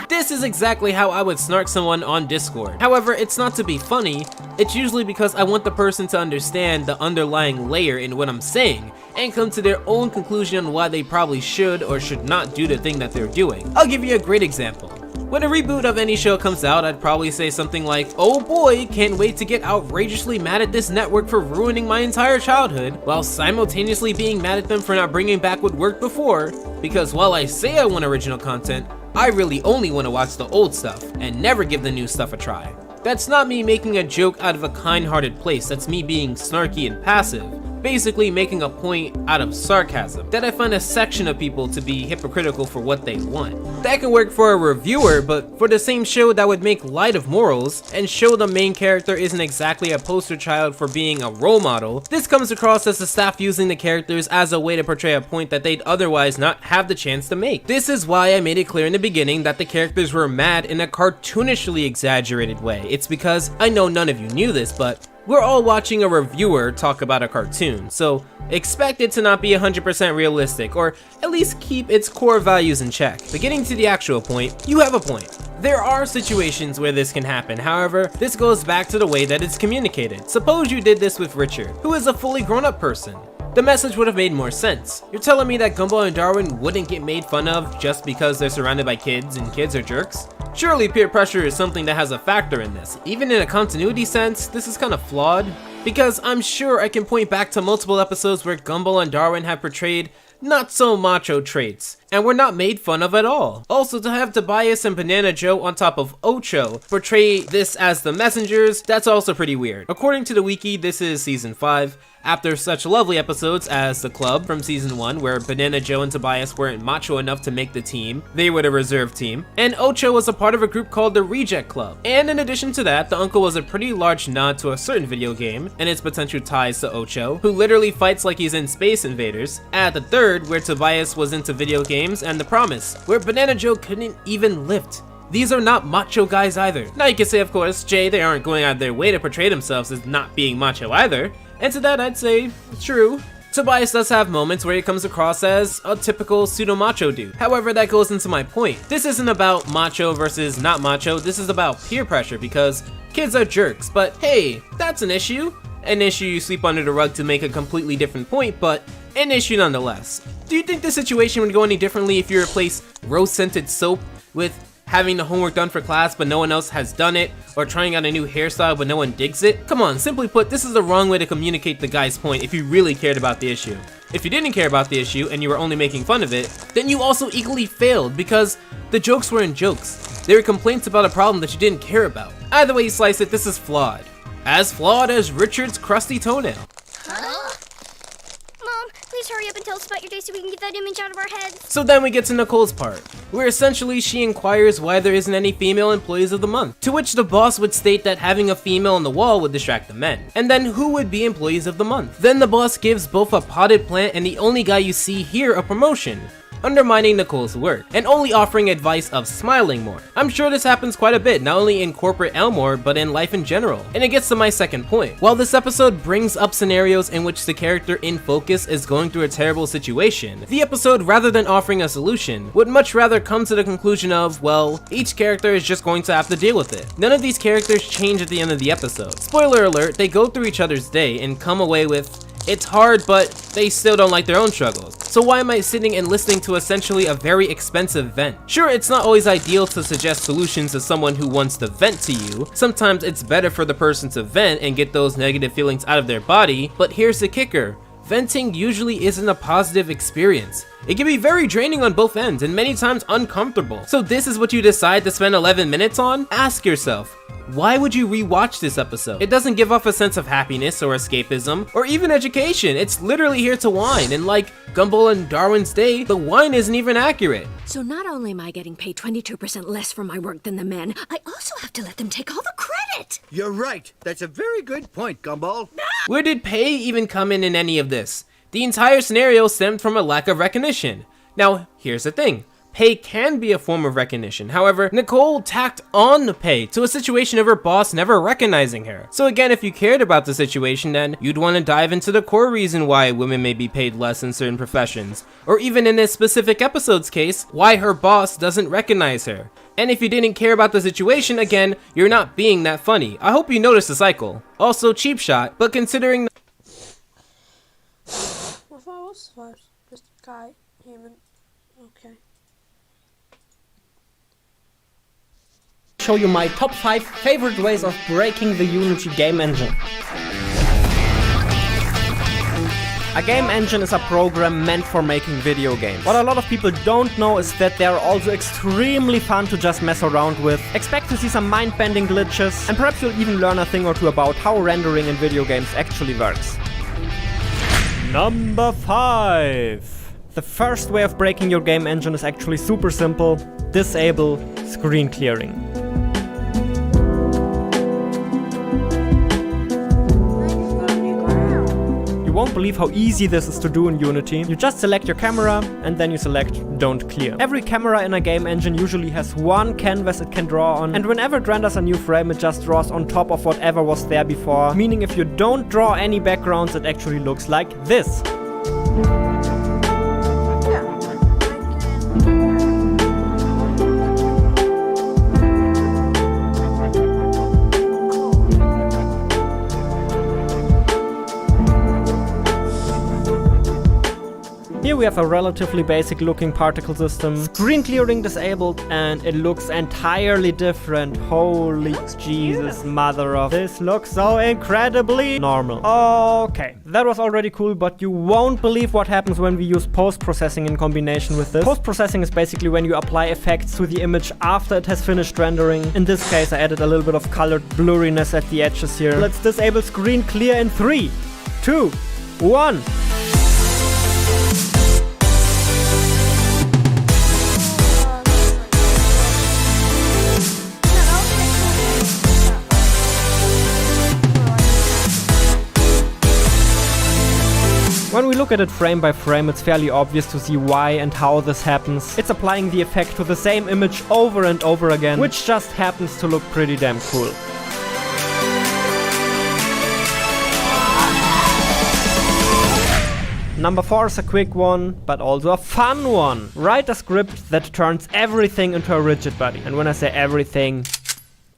This is exactly how I would snark someone on Discord. However, it's not to be funny, it's usually because I want the person to understand the underlying layer in what I'm saying, and come to their own conclusion on why they probably should or should not do the thing that they're doing. I'll give you a great example. When a reboot of any show comes out, I'd probably say something like, "Oh boy, can't wait to get outrageously mad at this network for ruining my entire childhood," while simultaneously being mad at them for not bringing back what worked before, because while I say I want original content, I really only want to watch the old stuff and never give the new stuff a try. That's not me making a joke out of a kind-hearted place, that's me being snarky and passive, basically making a point out of sarcasm, that I find a section of people to be hypocritical for what they want. That can work for a reviewer, but for the same show that would make light of morals and show the main character isn't exactly a poster child for being a role model, this comes across as the staff using the characters as a way to portray a point that they'd otherwise not have the chance to make. This is why I made it clear in the beginning that the characters were mad in a cartoonishly exaggerated way. It's because I know none of you knew this, but we're all watching a reviewer talk about a cartoon, so expect it to not be 100% realistic, or at least keep its core values in check. But getting to the actual point, you have a point. There are situations where this can happen, however, this goes back to the way that it's communicated. Suppose you did this with Richard, who is a fully grown-up person. The message would have made more sense. You're telling me that Gumball and Darwin wouldn't get made fun of just because they're surrounded by kids and kids are jerks? Surely peer pressure is something that has a factor in this. Even in a continuity sense, this is kind of flawed, because I'm sure I can point back to multiple episodes where Gumball and Darwin have portrayed not so macho traits, and were not made fun of at all. Also, to have Tobias and Banana Joe on top of Ocho portray this as the messengers, that's also pretty weird. According to the wiki, this is season 5, after such lovely episodes as The Club from season 1, where Banana Joe and Tobias weren't macho enough to make the team, they were the reserve team, and Ocho was a part of a group called the Reject Club. And in addition to that, the uncle was a pretty large nod to a certain video game, and its potential ties to Ocho, who literally fights like he's in Space Invaders, at the third, where Tobias was into video games, and The Promise, where Banana Joe couldn't even lift. These are not macho guys either. Now you can say, of course, Jay, they aren't going out of their way to portray themselves as not being macho either. And to that I'd say, true. Tobias does have moments where he comes across as a typical pseudo-macho dude. However, that goes into my point. This isn't about macho versus not macho, this is about peer pressure, because kids are jerks, but hey, that's an issue. An issue you sweep under the rug to make a completely different point, but an issue nonetheless. Do you think the situation would go any differently if you replace rose-scented soap with having the homework done for class but no one else has done it, or trying out a new hairstyle but no one digs it? Come on, simply put, this is the wrong way to communicate the guy's point if you really cared about the issue. If you didn't care about the issue and you were only making fun of it, then you also equally failed, because the jokes weren't jokes. They were complaints about a problem that you didn't care about. Either way you slice it, this is flawed. as flawed as Richard's crusty toenail. Huh? Mom, please hurry up and tell us about your day so we can get that image out of our heads. So then we get to Nicole's part, where essentially she inquires why there isn't any female employees of the month, to which the boss would state that having a female on the wall would distract the men. And then who would be employees of the month? Then the boss gives both a potted plant and the only guy you see here a promotion, undermining Nicole's work, and only offering advice of smiling more. I'm sure this happens quite a bit, not only in corporate Elmore, but in life in general. And it gets to my second point. While this episode brings up scenarios in which the character in focus is going through a terrible situation, the episode, rather than offering a solution, would much rather come to the conclusion of, well, each character is just going to have to deal with it. None of these characters change at the end of the episode. Spoiler alert, they go through each other's day and come away with, it's hard, but they still don't like their own struggles. So why am I sitting and listening to essentially a very expensive vent? Sure, it's not always ideal to suggest solutions to someone who wants to vent to you. Sometimes it's better for the person to vent and get those negative feelings out of their body, but here's the kicker. Venting usually isn't a positive experience. It can be very draining on both ends and many times uncomfortable. So this is what you decide to spend 11 minutes on? Ask yourself, why would you rewatch this episode? It doesn't give off a sense of happiness or escapism or even education. It's literally here to whine, and like Gumball and Darwin's Day, the whine isn't even accurate. So not only am I getting paid 22% less for my work than the men, I also have to let them take all the credit. You're right. That's a very good point, Gumball. Where did pay even come in any of this? The entire scenario stemmed from a lack of recognition. Now, here's the thing. Pay can be a form of recognition. However, Nicole tacked on pay to a situation of her boss never recognizing her. So again, if you cared about the situation, then you'd want to dive into the core reason why women may be paid less in certain professions. Or even in this specific episode's case, why her boss doesn't recognize her. And if you didn't care about the situation, again, you're not being that funny. I hope you notice the cycle. Also, cheap shot, but considering... What if I was first? Just guy, human. Okay. Show you my top 5 favorite ways of breaking the Unity game engine. A game engine is a program meant for making video games. What a lot of people don't know is that they are also extremely fun to just mess around with. Expect to see some mind-bending glitches, and perhaps you'll even learn a thing or two about how rendering in video games actually works. Number 5. The first way of breaking your game engine is actually super simple. Disable screen clearing. You won't believe how easy this is to do in Unity. You just select your camera and then you select Don't Clear. Every camera in a game engine usually has one canvas it can draw on, and whenever it renders a new frame, it just draws on top of whatever was there before, meaning if you don't draw any backgrounds, it actually looks like this. Here we have a relatively basic looking particle system, screen clearing disabled, and it looks entirely different. Holy Jesus, mother of... This looks so incredibly normal. Okay, that was already cool, but you won't believe what happens when we use post-processing in combination with this. Post-processing is basically when you apply effects to the image after it has finished rendering. In this case, I added a little bit of colored blurriness at the edges here. Let's disable screen clear in 3, 2, 1. When we look at it frame by frame, it's fairly obvious to see why and how this happens. It's applying the effect to the same image over and over again, which just happens to look pretty damn cool. Number 4 is a quick one, but also a fun one. Write a script that turns everything into a rigid body. And when I say everything,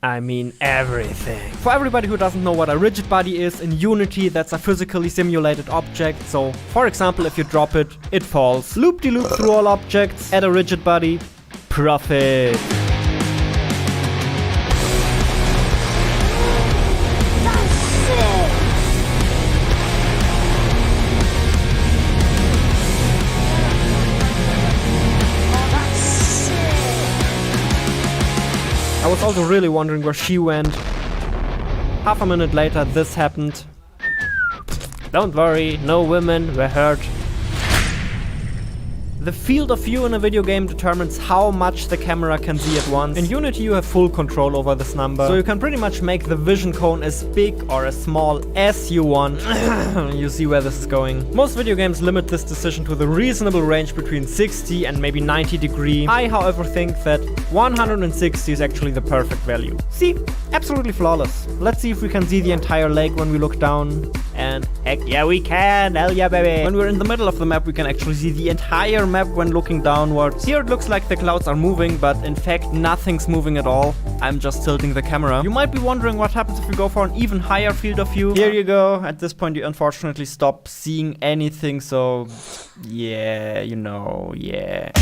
I mean everything. For everybody who doesn't know what a rigid body is, in Unity that's a physically simulated object. So, for example, if you drop it, it falls. Loop-de-loop through all objects, add a rigid body, profit. I was also really wondering where she went. Half a minute later, this happened. Don't worry, no women were hurt. The field of view in a video game determines how much the camera can see at once. In Unity you have full control over this number, so you can pretty much make the vision cone as big or as small as you want. You see where this is going. Most video games limit this decision to the reasonable range between 60 and maybe 90 degree. I, however, think that 160 is actually the perfect value. See? Absolutely flawless. Let's see if we can see the entire lake when we look down. And heck yeah, we can! Hell yeah, baby! When we're in the middle of the map, we can actually see the entire map when looking downwards. Here it looks like the clouds are moving, but in fact nothing's moving at all. I'm just tilting the camera. You might be wondering what happens if we go for an even higher field of view. Here you go. At this point you unfortunately stop seeing anything, so yeah, you know, yeah.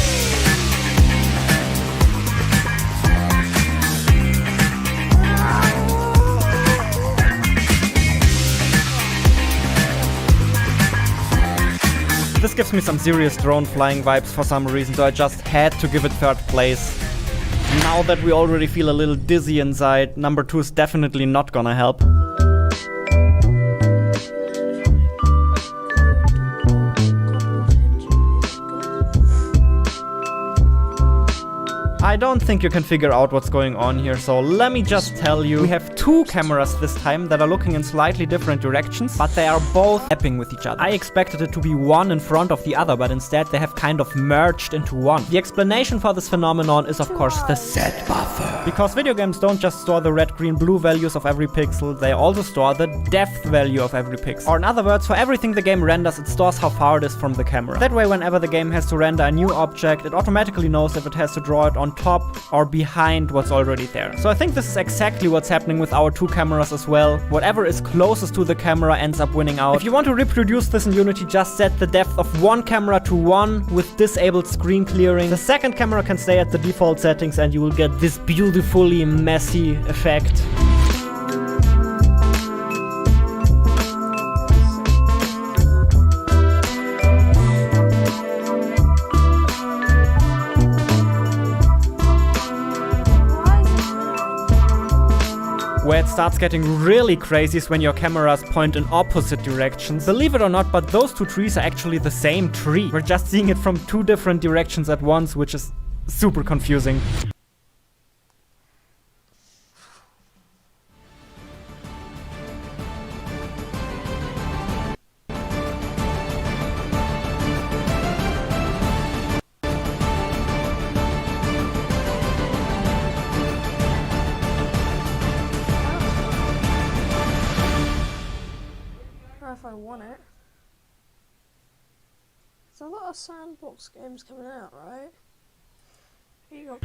This gives me some serious drone flying vibes for some reason, so I just had to give it third place. Now that we already feel a little dizzy inside, number 2 is definitely not gonna help. I don't think you can figure out what's going on here, so let me just tell you. We have 2 cameras this time that are looking in slightly different directions, but they are both mapping with each other. I expected it to be one in front of the other, but instead they have kind of merged into one. The explanation for this phenomenon is of course the set buffer. Because video games don't just store the red, green, blue values of every pixel, they also store the depth value of every pixel. Or in other words, for everything the game renders, it stores how far it is from the camera. That way, whenever the game has to render a new object, it automatically knows if it has to draw it on top or behind what's already there. So I think this is exactly what's happening with our 2 cameras as well. Whatever is closest to the camera ends up winning out. If you want to reproduce this in Unity, just set the depth of one camera to 1 with disabled screen clearing. The second camera can stay at the default settings and you will get this beautifully messy effect. Where it starts getting really crazy is when your cameras point in opposite directions. Believe it or not, but those 2 trees are actually the same tree. We're just seeing it from 2 different directions at once, which is super confusing. If I want it. There's a lot of sandbox games coming out, right? You got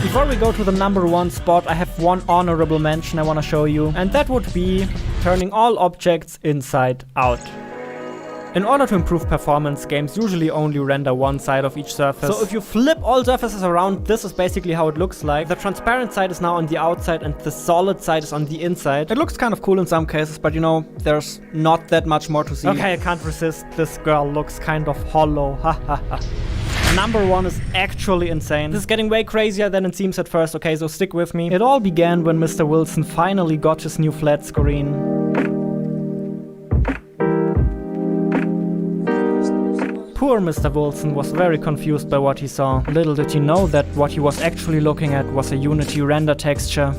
Before we go to the number 1 spot, I have one honorable mention I want to show you, and that would be turning all objects inside out. In order to improve performance, games usually only render one side of each surface. So if you flip all surfaces around, this is basically how it looks like. The transparent side is now on the outside and the solid side is on the inside. It looks kind of cool in some cases, but you know, there's not that much more to see. Okay, I can't resist. This girl looks kind of hollow. Ha ha ha. Number 1 is actually insane. This is getting way crazier than it seems at first, okay, so stick with me. It all began when Mr. Wilson finally got his new flat screen. Poor Mr. Wilson was very confused by what he saw. Little did he know that what he was actually looking at was a Unity render texture.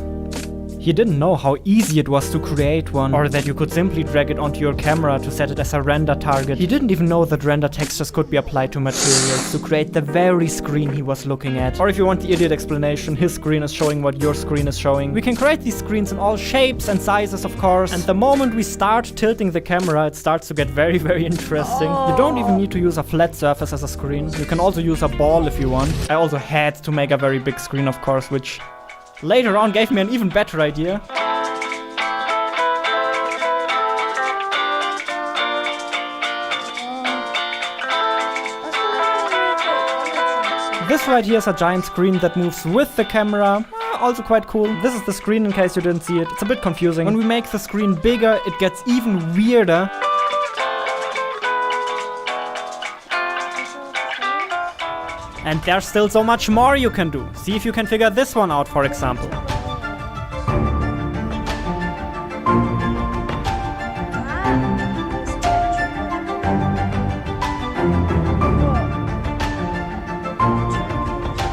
He didn't know how easy it was to create one, or that you could simply drag it onto your camera to set it as a render target. He didn't even know that render textures could be applied to materials to create the very screen he was looking at. Or if you want the idiot explanation, his screen is showing what your screen is showing. We can create these screens in all shapes and sizes, of course, and the moment we start tilting the camera, it starts to get very, very interesting. You don't even need to use a flat surface as a screen. You can also use a ball if you want. I also had to make a very big screen, of course, which later on gave me an even better idea. This right here is a giant screen that moves with the camera, also quite cool. This is the screen in case you didn't see it. It's a bit confusing. When we make the screen bigger, it gets even weirder. And there's still so much more you can do. See if you can figure this one out, for example.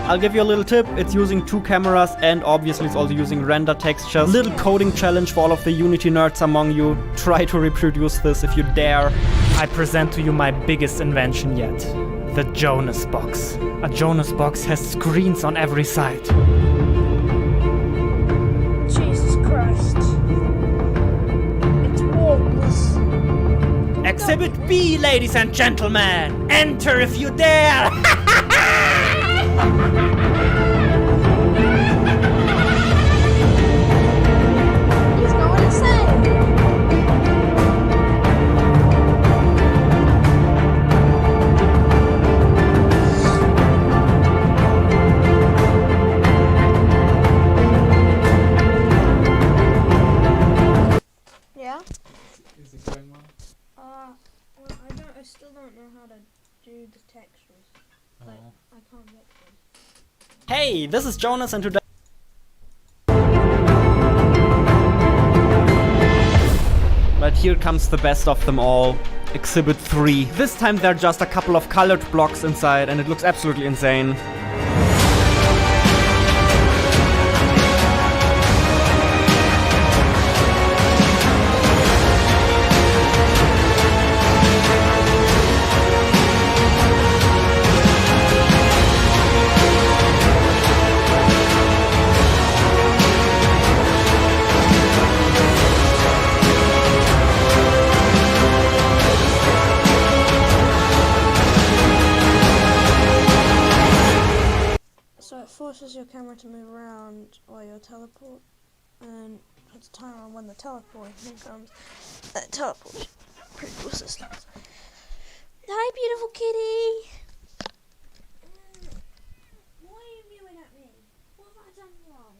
I'll give you a little tip, it's using 2 cameras and obviously it's also using render textures. Little coding challenge for all of the Unity nerds among you. Try to reproduce this if you dare. I present to you my biggest invention yet. The Jonas box. A Jonas box has screens on every side. Jesus Christ. It's walls. Exhibit B, ladies and gentlemen! Enter if you dare! He's going insane. Yeah? Is it going well? Well, I still don't know how to do the textures. Like, I can't get them. Hey, this is Jonas and today... But here comes the best of them all. Exhibit 3. This time there are just a couple of colored blocks inside and it looks absolutely insane. So it forces your camera to move around while you're teleport, and puts a timer on when the teleportation comes. That teleports. Pretty cool systems. Hi, beautiful kitty. Why are you mewing at me? What have I done wrong?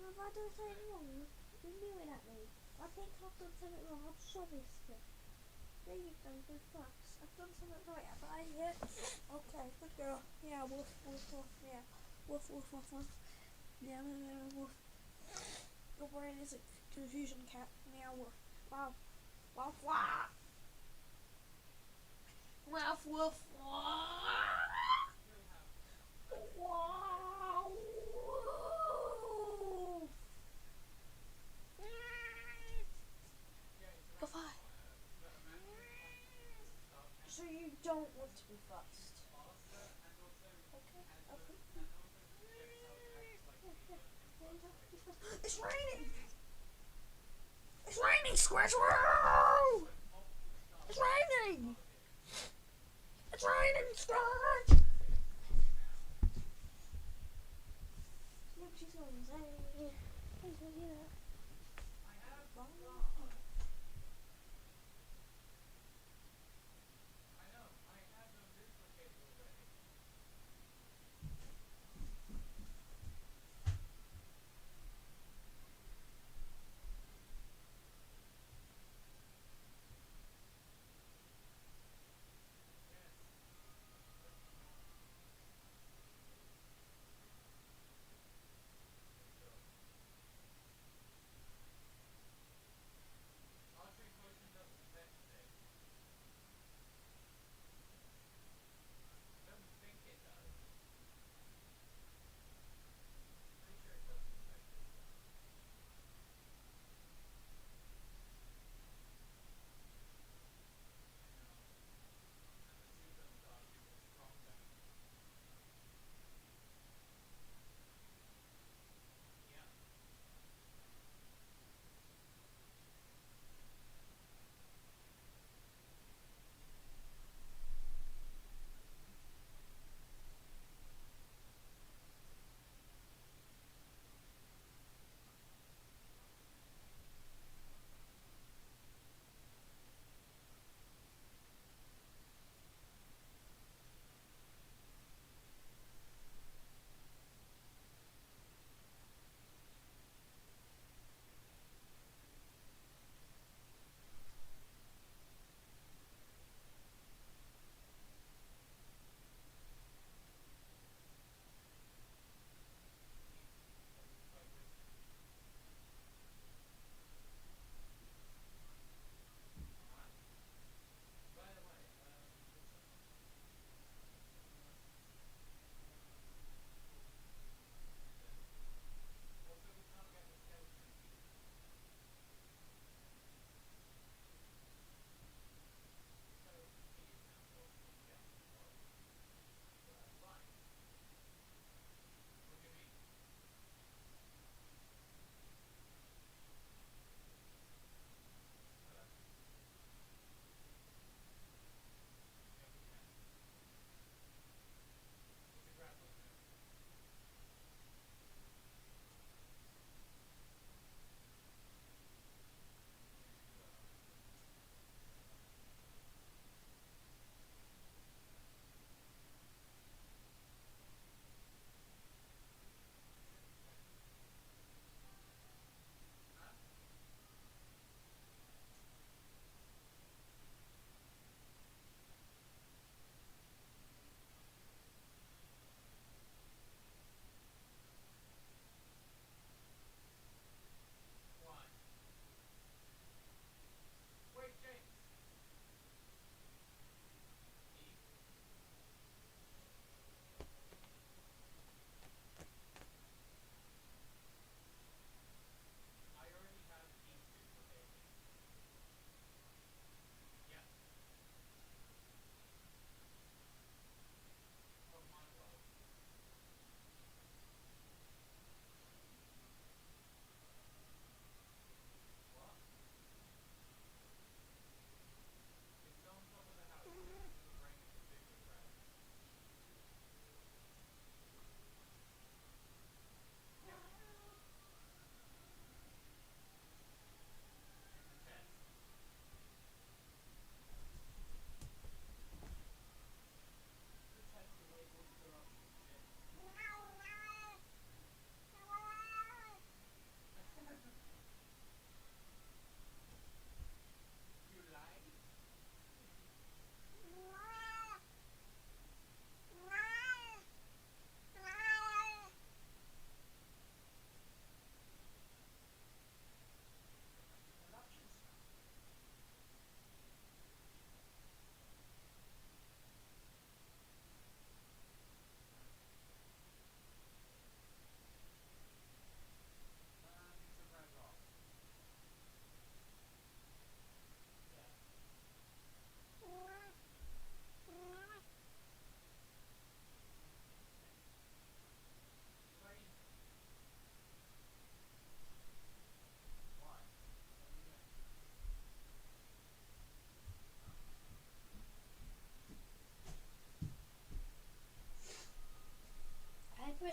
Have I done something wrong? You're mewing at me. I think I've done something wrong. I'm sorry, Skip. There you go, good fucks. I've done something right, have I? Yeah. Okay, good girl. Yeah, woof, woof, woof, yeah. Woof, woof, woof, woof. Yeah, woof. Your brain is a confusion cat. Meow, woof. Wow. Woof, woof. Woof, woof, wow. Goodbye. So you don't want to be fussed. Okay, okay. It's raining! It's raining, Squidward! It's raining! It's raining, Squidward! Look, she's going insane. Please don't do that.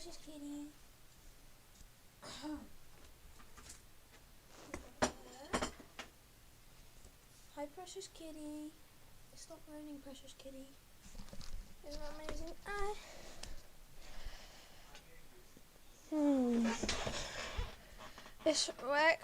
precious kitty. Hi, precious kitty. Stop raining, precious kitty. Isn't that amazing? It's wreck.